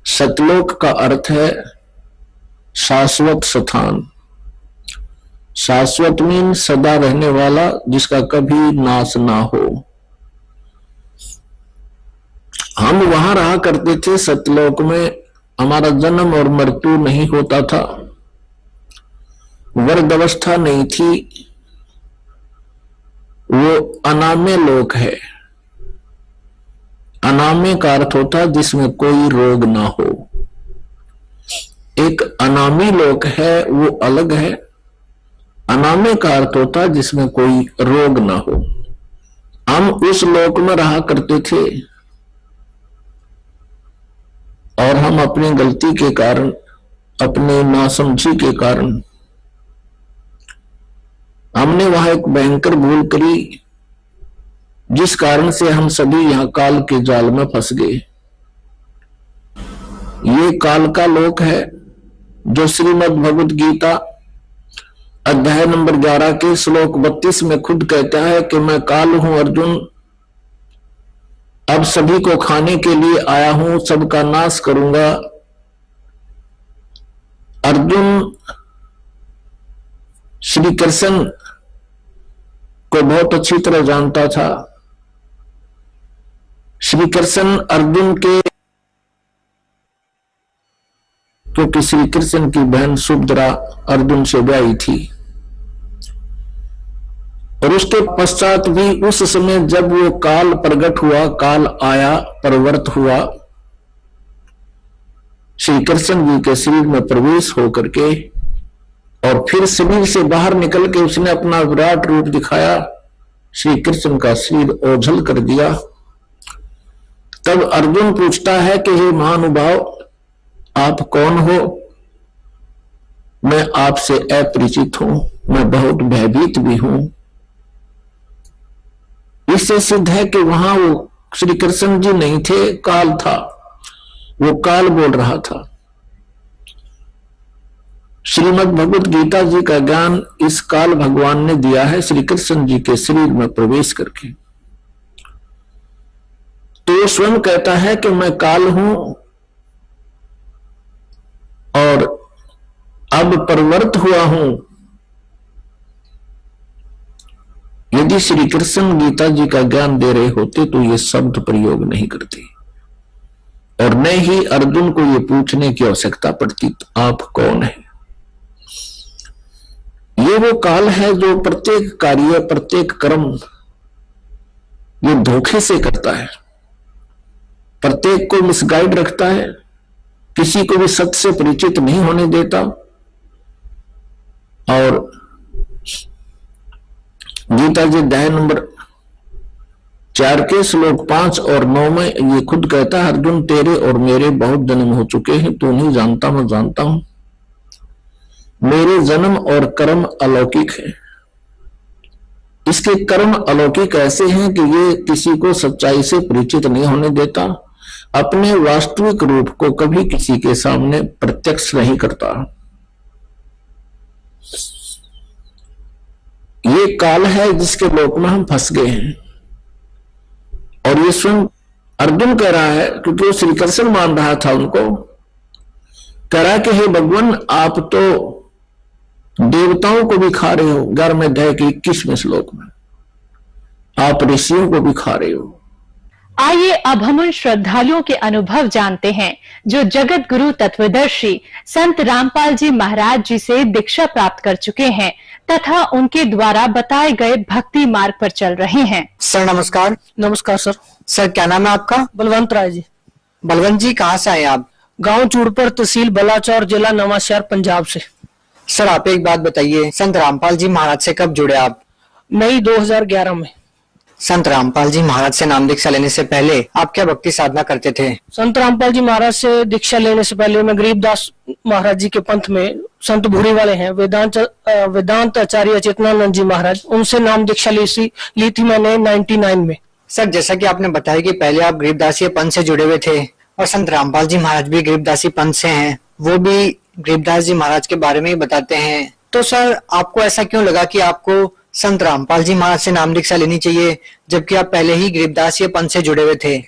सतलोक का अर्थ है शाश्वत स्थान। शाश्वत मीन सदा रहने वाला, जिसका कभी नाश ना हो। हम वहां रहा करते थे सतलोक में, हमारा जन्म और मृत्यु नहीं होता था, वर्ग अवस्था नहीं थी, वो अनाम्य लोक है। अनाम्य का अर्थ होता है जिसमें कोई रोग ना हो। एक अनामी लोक है वो अलग है, अनाम्य का अर्थ होता है जिसमें कोई रोग ना हो। हम उस लोक में रहा करते थे और हम अपनी गलती के कारण, अपने नासमझी के कारण हमने वहां एक भयंकर भूल करी, जिस कारण से हम सभी यहां काल के जाल में फंस गए। ये काल का लोक है जो श्रीमद् भगवद गीता अध्याय नंबर 11 के श्लोक 32 में खुद कहता है कि मैं काल हूं अर्जुन, अब सभी को खाने के लिए आया हूं, सबका नाश करूंगा। अर्जुन श्री कृष्ण को बहुत अच्छी तरह जानता था। श्री कृष्ण अर्जुन के, क्योंकि श्री कृष्ण की बहन सुभद्रा अर्जुन से ब्याही थी, और उसके पश्चात भी उस समय जब वो काल प्रकट हुआ, काल आया, प्रवृत्त हुआ, श्री कृष्ण जी के शरीर में प्रवेश होकर के और फिर शरीर से बाहर निकल के उसने अपना विराट रूप दिखाया, श्री कृष्ण का शरीर ओझल कर दिया। तब अर्जुन पूछता है कि हे महानुभाव, आप कौन हो? मैं आपसे अपरिचित हूं, मैं बहुत भयभीत भी हूं। इससे सिद्ध है कि वहां वो श्री कृष्ण जी नहीं थे, काल था, वो काल बोल रहा था। श्रीमद् भगवद गीता जी का ज्ञान इस काल भगवान ने दिया है श्री कृष्ण जी के शरीर में प्रवेश करके। तो स्वयं कहता है कि मैं काल हूं और अब प्रवृत्त हुआ हूं। यदि श्री कृष्ण गीता जी का ज्ञान दे रहे होते तो ये शब्द प्रयोग नहीं करते और न ही अर्जुन को ये पूछने की आवश्यकता पड़ती आप कौन है। ये वो काल है जो प्रत्येक कार्य, प्रत्येक कर्म ये धोखे से करता है, प्रत्येक को मिसगाइड रखता है, किसी को भी सत्य से परिचित नहीं होने देता। और गीता जी अध्याय नंबर 4 के श्लोक 5 और 9 में ये खुद कहता है, अर्जुन तेरे और मेरे बहुत जन्म हो चुके हैं, तू नहीं जानता मैं जानता हूं। मेरे जन्म और कर्म अलौकिक हैं। इसके कर्म अलौकिक ऐसे हैं कि ये किसी को सच्चाई से परिचित नहीं होने देता, अपने वास्तविक रूप को कभी किसी के सामने प्रत्यक्ष नहीं करता। ये काल है जिसके लोक में हम फंस गए हैं और ये स्वयं अर्जुन कह रहा है, क्योंकि वो श्री कृष्ण मान रहा था उनको, कह रहा है कि हे भगवान, आप तो देवताओं को भी खा रहे हो, 11वें अध्याय के 21वें श्लोक में आप ऋषियों को भी खा रहे हो। आइए अब हम उन श्रद्धालुओं के अनुभव जानते हैं जो जगत गुरु तत्वदर्शी संत रामपाल जी महाराज जी से दीक्षा प्राप्त कर चुके हैं तथा उनके द्वारा बताए गए भक्ति मार्ग पर चल रहे हैं। सर नमस्कार। नमस्कार सर। सर क्या नाम है आपका? बलवंत राय जी। बलवंत जी कहाँ से आए आप? गांव चूड़पर, तहसील बलाचौर, जिला नवांशहर, पंजाब से। सर आप एक बात बताइए, संत रामपाल जी महाराज से कब जुड़े आप? मई 2011 में। संत रामपाल जी महाराज से नाम दीक्षा लेने से पहले आप क्या भक्ति साधना करते थे? संत रामपाल जी महाराज से दीक्षा लेने से पहले मैं गरीबदास महाराज जी के पंथ में, संत भूरी वाले हैं, वेदांत आचार्य चेतनानंद जी महाराज, उनसे नाम दीक्षा ली थी मैंने 99 में। सर जैसा कि आपने बताया कि पहले आप गरीबदासी पंथ से जुड़े हुए थे और संत रामपाल जी महाराज भी गरीबदासी पंथ से हैं, वो भी गरीबदास जी महाराज के बारे में ही बताते हैं, तो सर आपको ऐसा क्यों लगा कि आपको संत रामपाल जी महाराज से नाम दीक्षा लेनी चाहिए जबकि आप पहले ही गरीबदास पंथ से जुड़े हुए थे?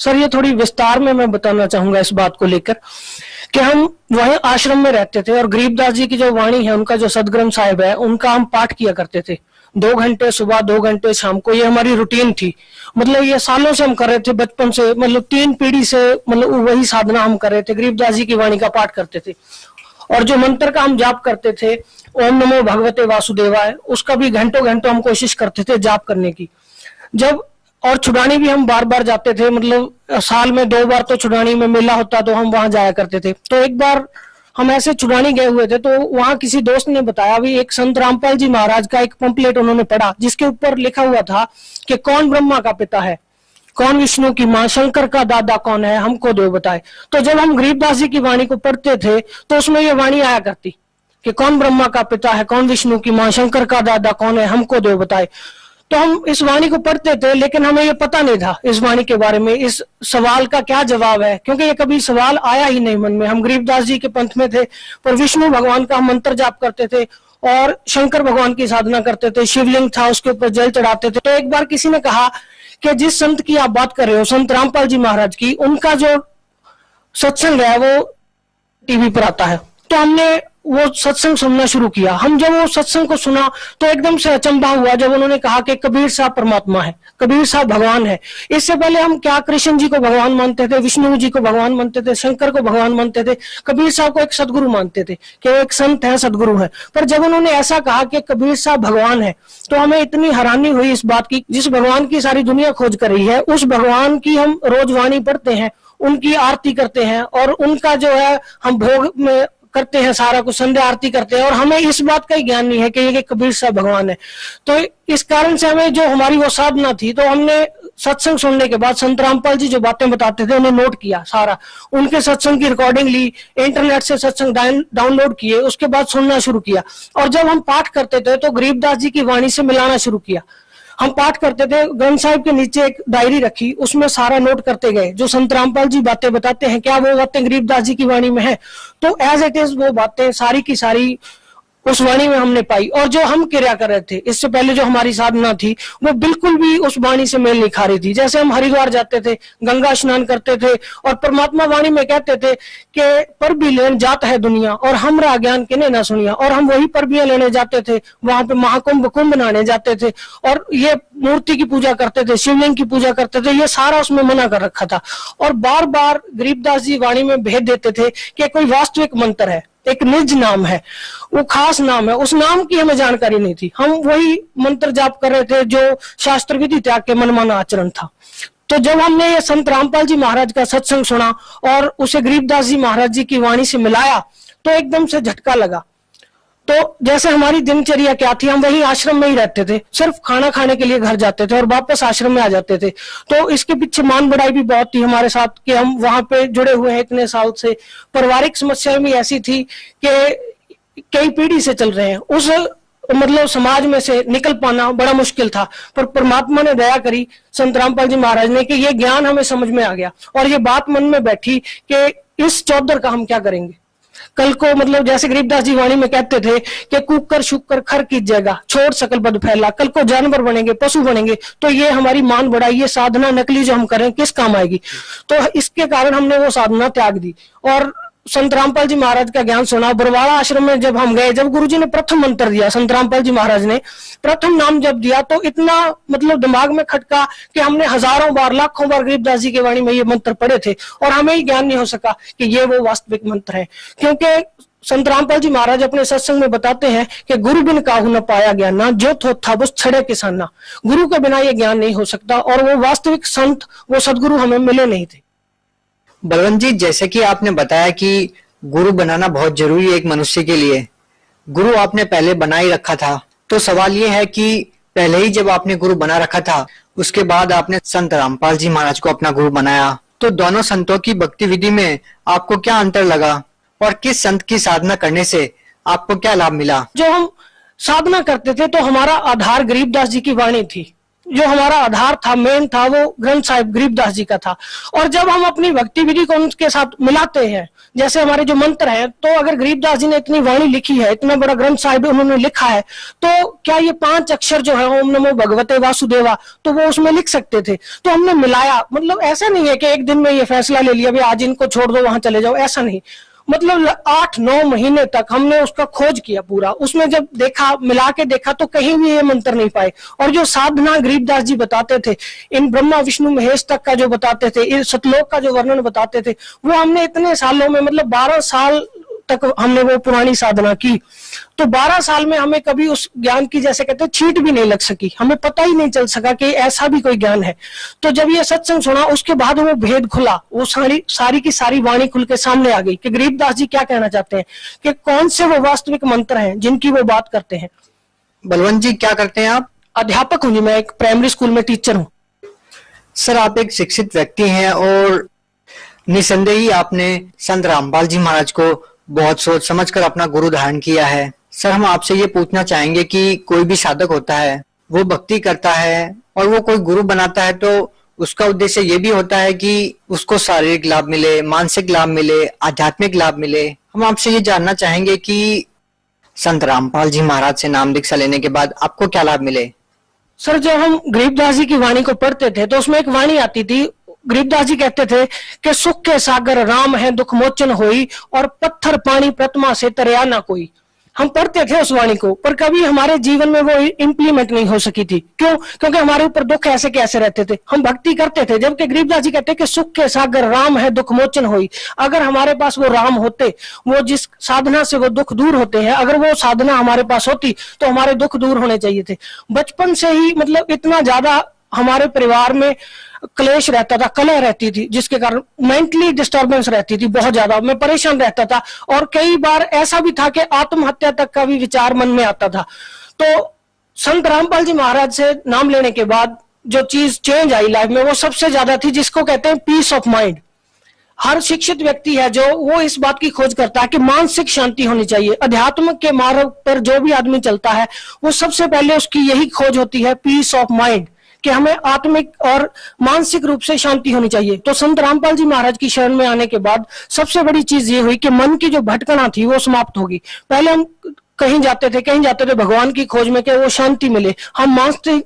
सर ये थोड़ी विस्तार में मैं बताना चाहूंगा इस बात को लेकर कि हम वहीं आश्रम में रहते थे और गरीबदास जी की जो वाणी है, उनका जो सदग्रंथ साहिब है, उनका हम पाठ किया करते थे। 2 घंटे सुबह, 2 घंटे शाम को, ये हमारी रूटीन थी। मतलब ये सालों से हम कर रहे थे, बचपन से, मतलब 3 पीढ़ी से, मतलब वही साधना हम कर रहे थे, गरीबदास जी की वाणी का पाठ करते थे। और जो मंत्र का हम जाप करते थे, ओम नमो भगवते वासुदेवाय, उसका भी घंटों घंटों हम कोशिश करते थे जाप करने की। जब और छुड़ानी भी हम बार बार जाते थे, मतलब साल में 2 बार तो छुड़ानी में मेला होता तो हम वहां जाया करते थे। तो एक बार हम ऐसे छुड़ानी गए हुए थे तो वहां किसी दोस्त ने बताया, भी एक संत रामपाल जी महाराज का एक पंपलेट उन्होंने पढ़ा जिसके ऊपर लिखा हुआ था कि कौन ब्रह्मा का पिता है, कौन विष्णु की मां, शंकर का दादा कौन है, हमको देव बताए। तो जब हम गरीबदास जी की वाणी को पढ़ते थे तो उसमें ये वाणी आया करती कि कौन ब्रह्मा का पिता है, कौन विष्णु की मां, शंकर का दादा कौन है, हमको देव बताए। तो हम इस वाणी को पढ़ते थे, लेकिन हमें ये पता नहीं था इस वाणी के बारे में, इस सवाल का क्या जवाब है, क्योंकि ये कभी सवाल आया ही नहीं मन में। हम गरीबदास जी के पंथ में थे, पर विष्णु भगवान का हम मंत्र जाप करते थे और शंकर भगवान की साधना करते थे। शिवलिंग था, उसके ऊपर जल चढ़ाते थे। तो एक बार किसी ने कहा कि जिस संत की आप बात कर रहे हो, संत रामपाल जी महाराज की, उनका जो सत्संग है वो टीवी पर आता है। तो हमने वो सत्संग सुनना शुरू किया। हम जब वो सत्संग को सुना तो एकदम से अचंभा हुआ जब उन्होंने कहा कि कबीर साहब परमात्मा है, कबीर साहब भगवान है। इससे पहले हम क्या कृष्ण जी को भगवान मानते थे, विष्णु जी को भगवान मानते थे, शंकर को भगवान मानते थे, कबीर साहब को एक सदगुरु मानते थे कि वो एक संत है, सदगुरु है। पर जब उन्होंने ऐसा कहा कि कबीर साहब भगवान है तो हमें इतनी हैरानी हुई इस बात की, जिस भगवान की सारी दुनिया खोज कर रही है, उस भगवान की हम रोज वाणी पढ़ते हैं, उनकी आरती करते हैं और उनका जो है हम भोग में करते हैं, सारा कुछ संध्या आरती करते हैं, और हमें इस बात का ही ज्ञान नहीं है कि ये कबीर साहब भगवान है। तो इस कारण से हमें जो हमारी वो साधना थी, तो हमने सत्संग सुनने के बाद संत रामपाल जी जो बातें बताते थे उन्हें नोट किया सारा, उनके सत्संग की रिकॉर्डिंग ली, इंटरनेट से सत्संग डाउनलोड किए, उसके बाद सुनना शुरू किया। और जब हम पाठ करते थे तो गरीबदास जी की वाणी से मिलाना शुरू किया। हम पाठ करते थे, ग्रंथ साहिब के नीचे एक डायरी रखी, उसमें सारा नोट करते गए। जो संत रामपाल जी बातें बताते हैं, क्या वो बातें गरीबदास जी की वाणी में है? तो एज इट इज वो बातें सारी की सारी उस वाणी में हमने पाई। और जो हम क्रिया कर रहे थे, इससे पहले जो हमारी साधना थी, वो बिल्कुल भी उस वाणी से मेल नहीं खा रही थी। जैसे हम हरिद्वार जाते थे, गंगा स्नान करते थे और परमात्मा वाणी में कहते थे कि पर भी लेन जात है दुनिया और हमरा ज्ञान किने ना सुनिया, और हम वही परबियां लेने जाते थे, वहां पे महाकुंभ कुंभ नहाने जाते थे और ये मूर्ति की पूजा करते थे, शिवलिंग की पूजा करते थे, ये सारा उसमें मना कर रखा था। और बार बार गरीबदास जी वाणी में भेद देते थे कि कोई वास्तविक मंत्र है, एक निज नाम है, वो खास नाम है, उस नाम की हमें जानकारी नहीं थी। हम वही मंत्र जाप कर रहे थे जो शास्त्र विधि त्याग के मनमाना आचरण था। तो जब हमने ये संत रामपाल जी महाराज का सत्संग सुना और उसे गरीबदास जी महाराज जी की वाणी से मिलाया तो एकदम से झटका लगा। तो जैसे हमारी दिनचर्या क्या थी, हम वही आश्रम में ही रहते थे, सिर्फ खाना खाने के लिए घर जाते थे और वापस आश्रम में आ जाते थे। तो इसके पीछे मान बढ़ाई भी बहुत थी हमारे साथ कि हम वहां पे जुड़े हुए हैं इतने साल से। पारिवारिक समस्याएं भी ऐसी थी कि कई पीढ़ी से चल रहे हैं, उस मतलब समाज में से निकल पाना बड़ा मुश्किल था। पर परमात्मा ने दया करी संत रामपाल जी महाराज ने कि ये ज्ञान हमें समझ में आ गया और ये बात मन में बैठी कि इस चौधर का हम क्या करेंगे। कल को मतलब जैसे गरीबदास जी वाणी में कहते थे कि कुकर शुकर खर कीजिएगा, छोड़ सकल बद फैला, कल को जानवर बनेंगे, पशु बनेंगे, तो ये हमारी मान बढ़ाई, ये साधना नकली जो हम करें किस काम आएगी। तो इसके कारण हमने वो साधना त्याग दी और संत रामपाल जी महाराज का ज्ञान सुना। बरवाड़ा आश्रम में जब हम गए, जब गुरुजी ने प्रथम मंत्र दिया, संत रामपाल जी महाराज ने प्रथम नाम जब दिया, तो इतना मतलब दिमाग में खटका कि हमने हजारों बार लाखों बार गरीबदास जी की वाणी में ये मंत्र पढ़े थे और हमें ही ज्ञान नहीं हो सका कि ये वो वास्तविक मंत्र है। क्योंकि संत रामपाल जी महाराज अपने सत्संग में बताते हैं कि गुरु बिन काहू न पाया ज्ञान ना, जो थो था बस छड़े किसाना। गुरु के बिना ये ज्ञान नहीं हो सकता और वो वास्तविक संत, वो सदगुरु हमें मिले नहीं थे। बलवंत जी, जैसे कि आपने बताया कि गुरु बनाना बहुत जरूरी है एक मनुष्य के लिए, गुरु आपने पहले बना ही रखा था, तो सवाल ये है कि पहले ही जब आपने गुरु बना रखा था, उसके बाद आपने संत रामपाल जी महाराज को अपना गुरु बनाया, तो दोनों संतों की भक्ति विधि में आपको क्या अंतर लगा और किस संत की साधना करने से आपको क्या लाभ मिला? जो हम साधना करते थे तो हमारा आधार गरीबदास जी की वाणी थी, जो हमारा आधार था, मेन था, वो ग्रंथ साहिब गरीबदास जी का था। और जब हम अपनी भक्ति विधि को उनके साथ मिलाते हैं, जैसे हमारे जो मंत्र हैं, तो अगर गरीबदास जी ने इतनी वाणी लिखी है, इतना बड़ा ग्रंथ साहिब उन्होंने लिखा है, तो क्या ये 5 अक्षर जो है ओम नमो भगवते वासुदेवा, तो वो उसमें लिख सकते थे। तो हमने मिलाया, मतलब ऐसा नहीं है कि एक दिन में ये फैसला ले लिया, भाई आज इनको छोड़ दो वहां चले जाओ, ऐसा नहीं। मतलब 8-9 महीने तक हमने उसका खोज किया पूरा, उसमें जब देखा, मिला के देखा, तो कहीं भी ये मंत्र नहीं पाए। और जो साधना गरीबदास जी बताते थे, इन ब्रह्मा विष्णु महेश तक का जो बताते थे, इन सतलोक का जो वर्णन बताते थे, वो हमने इतने सालों में, मतलब 12 साल तक हमने वो पुरानी साधना की। तो 12 साल में हमें कभी उस ज्ञान की, जैसे कहते हैं, छींट भी नहीं लग सकी, हमें पता ही नहीं चल सका कि ऐसा भी कोई ज्ञान है। तो जब ये सत्संग सुना, उसके बाद वो भेद खुला, वो सारी की सारी वाणी खुल के सामने आ गई कि गरीबदास जी क्या कहना चाहते हैं, कि कौन से वो वास्तविक मंत्र हैं जिनकी वो बात करते हैं। बलवंत जी, क्या करते हैं आप? अध्यापक हूं जी, मैं एक प्राइमरी स्कूल में टीचर हूं। सर, आप एक शिक्षित व्यक्ति हैं और निसंदेह ही आपने संत रामपाल जी महाराज को बहुत सोच समझकर अपना गुरु धारण किया है। सर, हम आपसे ये पूछना चाहेंगे कि कोई भी साधक होता है, वो भक्ति करता है और वो कोई गुरु बनाता है, तो उसका उद्देश्य ये भी होता है कि उसको शारीरिक लाभ मिले, मानसिक लाभ मिले, आध्यात्मिक लाभ मिले। हम आपसे ये जानना चाहेंगे कि संत रामपाल जी महाराज से नाम दीक्षा लेने के बाद आपको क्या लाभ मिले? सर, जब हम गरीबदास जी की वाणी को पढ़ते थे, तो उसमें एक वाणी आती थी, गरीबदास जी कहते थे कि सुख के सागर राम है दुख मोचन होई, और पत्थर पानी प्रतिमा से तरया ना कोई। हम पढ़ते थे उस वाणी को, पर कभी हमारे जीवन में वो इंप्लीमेंट नहीं हो सकी थी। क्यों? क्योंकि हमारे ऊपर दुख ऐसे कैसे रहते थे, हम भक्ति करते थे, जबकि गरीबदास जी कहते कि सुख के सागर राम है दुख मोचन होई। अगर हमारे पास वो राम होते, वो जिस साधना से वो दुख दूर होते हैं, अगर वो साधना हमारे पास होती तो हमारे दुख दूर होने चाहिए थे। बचपन से ही मतलब इतना ज्यादा हमारे परिवार में क्लेश रहता था, कलह रहती थी, जिसके कारण मेंटली डिस्टर्बेंस रहती थी बहुत ज्यादा, मैं परेशान रहता था। और कई बार ऐसा भी था कि आत्महत्या तक का भी विचार मन में आता था। तो संत रामपाल जी महाराज से नाम लेने के बाद जो चीज चेंज आई लाइफ में, वो सबसे ज्यादा थी, जिसको कहते हैं पीस ऑफ माइंड। हर शिक्षित व्यक्ति है जो वो इस बात की खोज करता है कि मानसिक शांति होनी चाहिए। अध्यात्म के मार्ग पर जो भी आदमी चलता है, वो सबसे पहले उसकी यही खोज होती है, पीस ऑफ माइंड, कि हमें आत्मिक और मानसिक रूप से शांति होनी चाहिए। तो संत रामपाल जी महाराज की शरण में आने के बाद सबसे बड़ी चीज ये हुई कि मन की जो भटकना थी वो समाप्त होगी। पहले हम कहीं जाते थे भगवान की खोज में कि वो शांति मिले, हम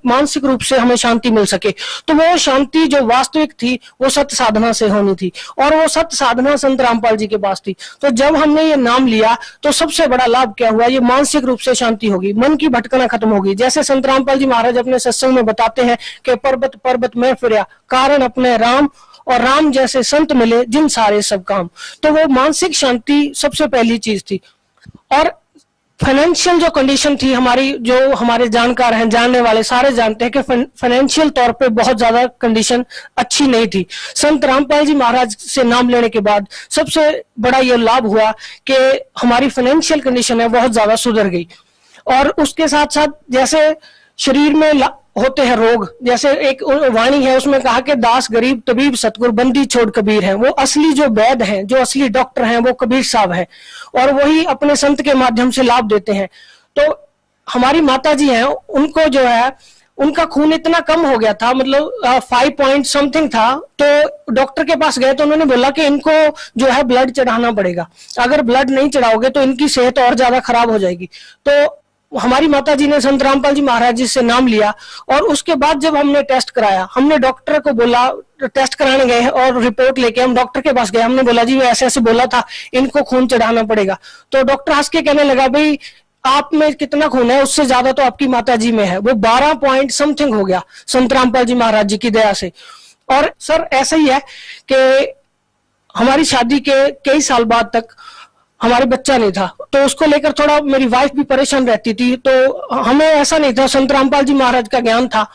मानसिक रूप से हमें शांति मिल सके। तो वो शांति जो वास्तविक थी वो सत्य साधना से होनी थी, और वो सत्य साधना संत रामपाल जी के पास थी। तो जब हमने ये नाम लिया तो सबसे बड़ा लाभ क्या हुआ, ये मानसिक रूप से शांति होगी, मन की भटकना खत्म होगी। जैसे संत रामपाल जी महाराज अपने सत्संग में बताते हैं कि पर्वत पर्वत में फिरया, कारण अपने राम, और राम जैसे संत मिले जिन सारे सब काम। तो वो मानसिक शांति सबसे पहली चीज थी। और फाइनेंशियल जो कंडीशन थी हमारी, जो हमारे जानकार हैं, जानने वाले सारे जानते हैं कि फाइनेंशियल तौर पे बहुत ज्यादा कंडीशन अच्छी नहीं थी। संत रामपाल जी महाराज से नाम लेने के बाद सबसे बड़ा ये लाभ हुआ कि हमारी फाइनेंशियल कंडीशन है बहुत ज्यादा सुधर गई। और उसके साथ साथ जैसे शरीर में होते हैं रोग, जैसे एक वाणी है उसमें कहा कि दास गरीब तबीब सतगुर बंदी छोड़ कबीर है। वो असली जो वैद्य हैं, जो असली डॉक्टर हैं, वो कबीर साहब है, और वही अपने संत के माध्यम से लाभ देते हैं। तो हमारी माता जी हैं, उनको जो है उनका खून इतना कम हो गया था, मतलब 5 पॉइंट समथिंग था। तो डॉक्टर के पास गए तो उन्होंने बोला कि इनको जो है ब्लड चढ़ाना पड़ेगा, अगर ब्लड नहीं चढ़ाओगे तो इनकी सेहत और ज्यादा खराब हो जाएगी। तो हमारी माता जी ने संत रामपाल जी महाराज जी से नाम लिया, और उसके बाद जब हमने टेस्ट कराया, हमने डॉक्टर को बोला, टेस्ट कराने गए और रिपोर्ट लेके हम डॉक्टर के पास गए, हमने बोला जी ऐसे ऐसे बोला था, इनको खून चढ़ाना पड़ेगा। तो डॉक्टर हंस के कहने लगा, भाई आप में कितना खून है, उससे ज्यादा तो आपकी माता जी में है। वो 12 पॉइंट समथिंग हो गया संत रामपाल जी महाराज जी की दया से। और सर ऐसा ही है कि हमारी शादी के कई साल बाद तक हमारे बच्चा नहीं था, तो उसको लेकर थोड़ा मेरी वाइफ भी परेशान रहती थी। तो हमें ऐसा नहीं था, संत रामपाल जी महाराज का ज्ञान था,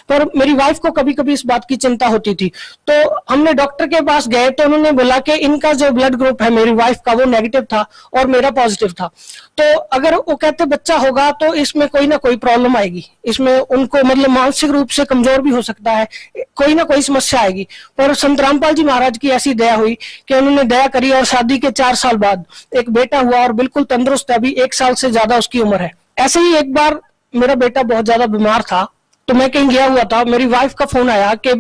पर मेरी वाइफ को कभी कभी इस बात की चिंता होती थी। तो हमने डॉक्टर के पास गए तो उन्होंने बोला कि इनका जो ब्लड ग्रुप है मेरी वाइफ का वो नेगेटिव था और मेरा पॉजिटिव था। तो अगर वो कहते बच्चा होगा तो इसमें कोई ना कोई प्रॉब्लम आएगी, इसमें उनको मतलब मानसिक रूप से कमजोर भी हो सकता है, कोई ना कोई समस्या आएगी। पर संत रामपाल जी महाराज की ऐसी दया हुई कि उन्होंने दया करी, और शादी के 4 साल बाद एक बेटा हुआ और बिल्कुल तंदुरुस्त है, अभी 1 साल से ज्यादा उसकी उम्र है। ऐसे ही एक बार मेरा बेटा बहुत ज्यादा बीमार था, तो मैं कहीं गया हुआ था, मेरी वाइफ का फोन आया कि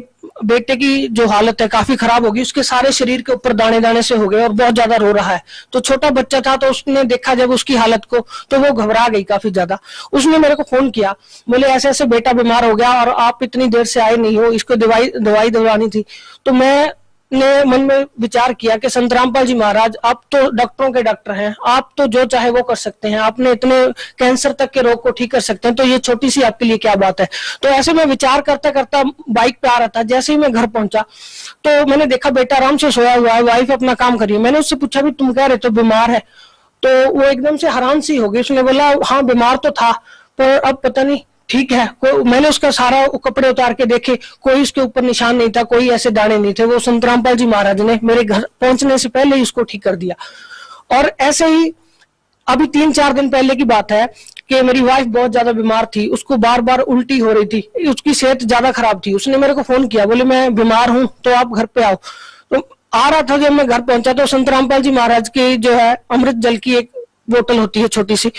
बेटे की जो हालत है काफी खराब होगी, उसके सारे शरीर के ऊपर दाने दाने से हो गए और बहुत ज्यादा रो रहा है। तो छोटा बच्चा था, तो उसने देखा जब उसकी हालत को तो वो घबरा गई काफी ज्यादा। उसने मेरे को फोन किया, बोले ऐसे ऐसे बेटा बीमार हो गया और आप इतनी देर से आए नहीं हो, इसको दवाई दिलवानी थी। तो मैं ने मन में विचार किया कि संत रामपाल जी महाराज आप तो डॉक्टरों के डॉक्टर हैं, आप तो जो चाहे वो कर सकते हैं, आपने इतने कैंसर तक के रोग को ठीक कर सकते हैं, तो ये छोटी सी आपके लिए क्या बात है। तो ऐसे में विचार करता करता बाइक पे आ रहा था, जैसे ही मैं घर पहुंचा तो मैंने देखा बेटा आराम से सोया हुआ है, वाइफ अपना काम कर रही है। मैंने उससे पूछा भी तुम कह रहे तो बीमार है, तो वो एकदम से हैरान सी हो गई। उसने बोला हाँ बीमार तो था, पर अब पता नहीं ठीक है। मैंने उसका सारा कपड़े उतार के देखे, कोई उसके ऊपर निशान नहीं था, कोई ऐसे दाने नहीं थे। वो संत रामपाल जी महाराज ने मेरे घर पहुंचने से पहले ही उसको ठीक कर दिया। और ऐसे ही अभी 3-4 दिन पहले की बात है कि मेरी वाइफ बहुत ज्यादा बीमार थी, उसको बार बार उल्टी हो रही थी, उसकी सेहत ज्यादा खराब थी। उसने मेरे को फोन किया, बोले मैं बीमार हूं तो आप घर पे आओ। तो आ रहा था, जब मैं घर पहुंचा तो संत रामपाल जी महाराज की जो है अमृत जल की एक बोतल होती है छोटी सी,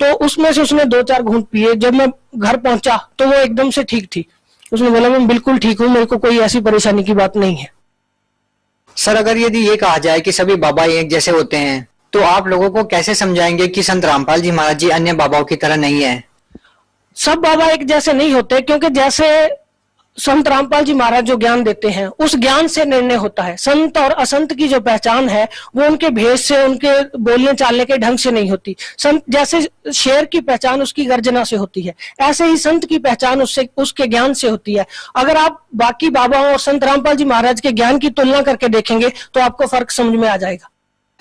तो उसमें से उसने 2-4 घूंट पिए। जब मैं घर पहुंचा तो वो एकदम से ठीक थी। उसने बोला मैं बिल्कुल ठीक हूँ, मेरे को कोई ऐसी परेशानी की बात नहीं है। सर अगर यदि ये कहा जाए कि सभी बाबा एक जैसे होते हैं, तो आप लोगों को कैसे समझाएंगे कि संत रामपाल जी महाराज जी अन्य बाबाओं की तरह नहीं है? सब बाबा एक जैसे नहीं होते, क्योंकि जैसे संत रामपाल जी महाराज जो ज्ञान देते हैं उस ज्ञान से निर्णय होता है। संत और असंत की जो पहचान है वो उनके भेष से, उनके बोलने चालने के ढंग से नहीं होती। संत जैसे शेर की पहचान उसकी गर्जना से होती है, ऐसे ही संत की पहचान उसके ज्ञान से होती है। अगर आप बाकी बाबाओं और संत रामपाल जी महाराज के ज्ञान की तुलना करके देखेंगे तो आपको फर्क समझ में आ जाएगा।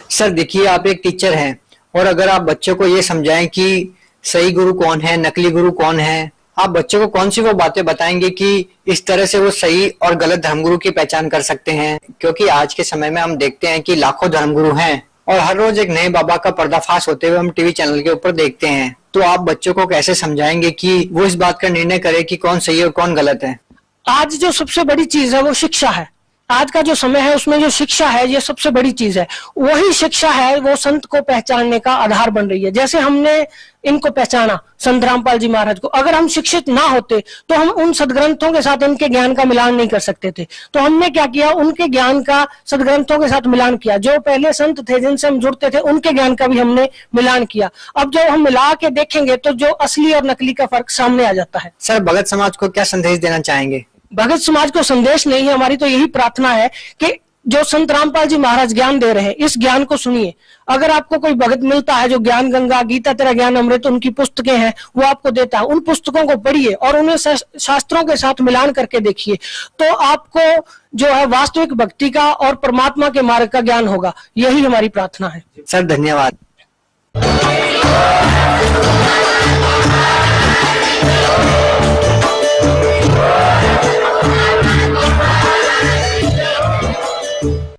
सर देखिए, आप एक टीचर हैं, और अगर आप बच्चों को ये समझाएं कि सही गुरु कौन है, नकली गुरु कौन है, आप बच्चों को कौन सी वो बातें बताएंगे कि इस तरह से वो सही और गलत धर्मगुरु की पहचान कर सकते हैं? क्योंकि आज के समय में हम देखते हैं कि लाखों धर्मगुरु हैं और हर रोज एक नए बाबा का पर्दाफाश होते हुए हम टीवी चैनल के ऊपर देखते हैं। तो आप बच्चों को कैसे समझाएंगे कि वो इस बात का निर्णय करे कि कौन सही और कौन गलत है? आज जो सबसे बड़ी चीज है वो शिक्षा है। आज का जो समय है उसमें जो शिक्षा है ये सबसे बड़ी चीज है। वही शिक्षा है वो संत को पहचानने का आधार बन रही है। जैसे हमने इनको पहचाना संत रामपाल जी महाराज को, अगर हम शिक्षित ना होते तो हम उन सदग्रंथों के साथ इनके ज्ञान का मिलान नहीं कर सकते थे। तो हमने क्या किया, उनके ज्ञान का सदग्रंथों के साथ मिलान किया। जो पहले संत थे जिनसे हम जुड़ते थे उनके ज्ञान का भी हमने मिलान किया। अब जब हम मिला के देखेंगे तो जो असली और नकली का फर्क सामने आ जाता है। सर भगत समाज को क्या संदेश देना चाहेंगे? भगत समाज को संदेश नहीं है, हमारी तो यही प्रार्थना है कि जो संत रामपाल जी महाराज ज्ञान दे रहे हैं इस ज्ञान को सुनिए। अगर आपको कोई भगत मिलता है जो ज्ञान गंगा, गीता तेरा ज्ञान अमृत उनकी पुस्तकें हैं वो आपको देता है, उन पुस्तकों को पढ़िए और उन्हें शास्त्रों के साथ मिलान करके देखिए, तो आपको जो है वास्तविक भक्ति का और परमात्मा के मार्ग का ज्ञान होगा। यही हमारी प्रार्थना है। सर धन्यवाद।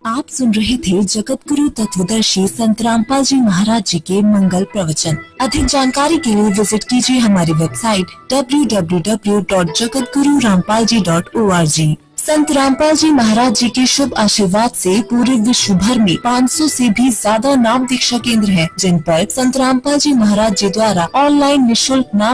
आप सुन रहे थे जगत गुरु तत्वदर्शी संत रामपाल जी महाराज जी के मंगल प्रवचन। अधिक जानकारी के लिए विजिट कीजिए हमारी वेबसाइट www.jagatgururampalji.org। संत रामपाल जी महाराज जी के शुभ आशीर्वाद से पूरे विश्व भर में 500 से भी ज्यादा नाम दीक्षा केंद्र हैं, जिन पर संत रामपाल जी महाराज जी द्वारा ऑनलाइन निःशुल्क नाम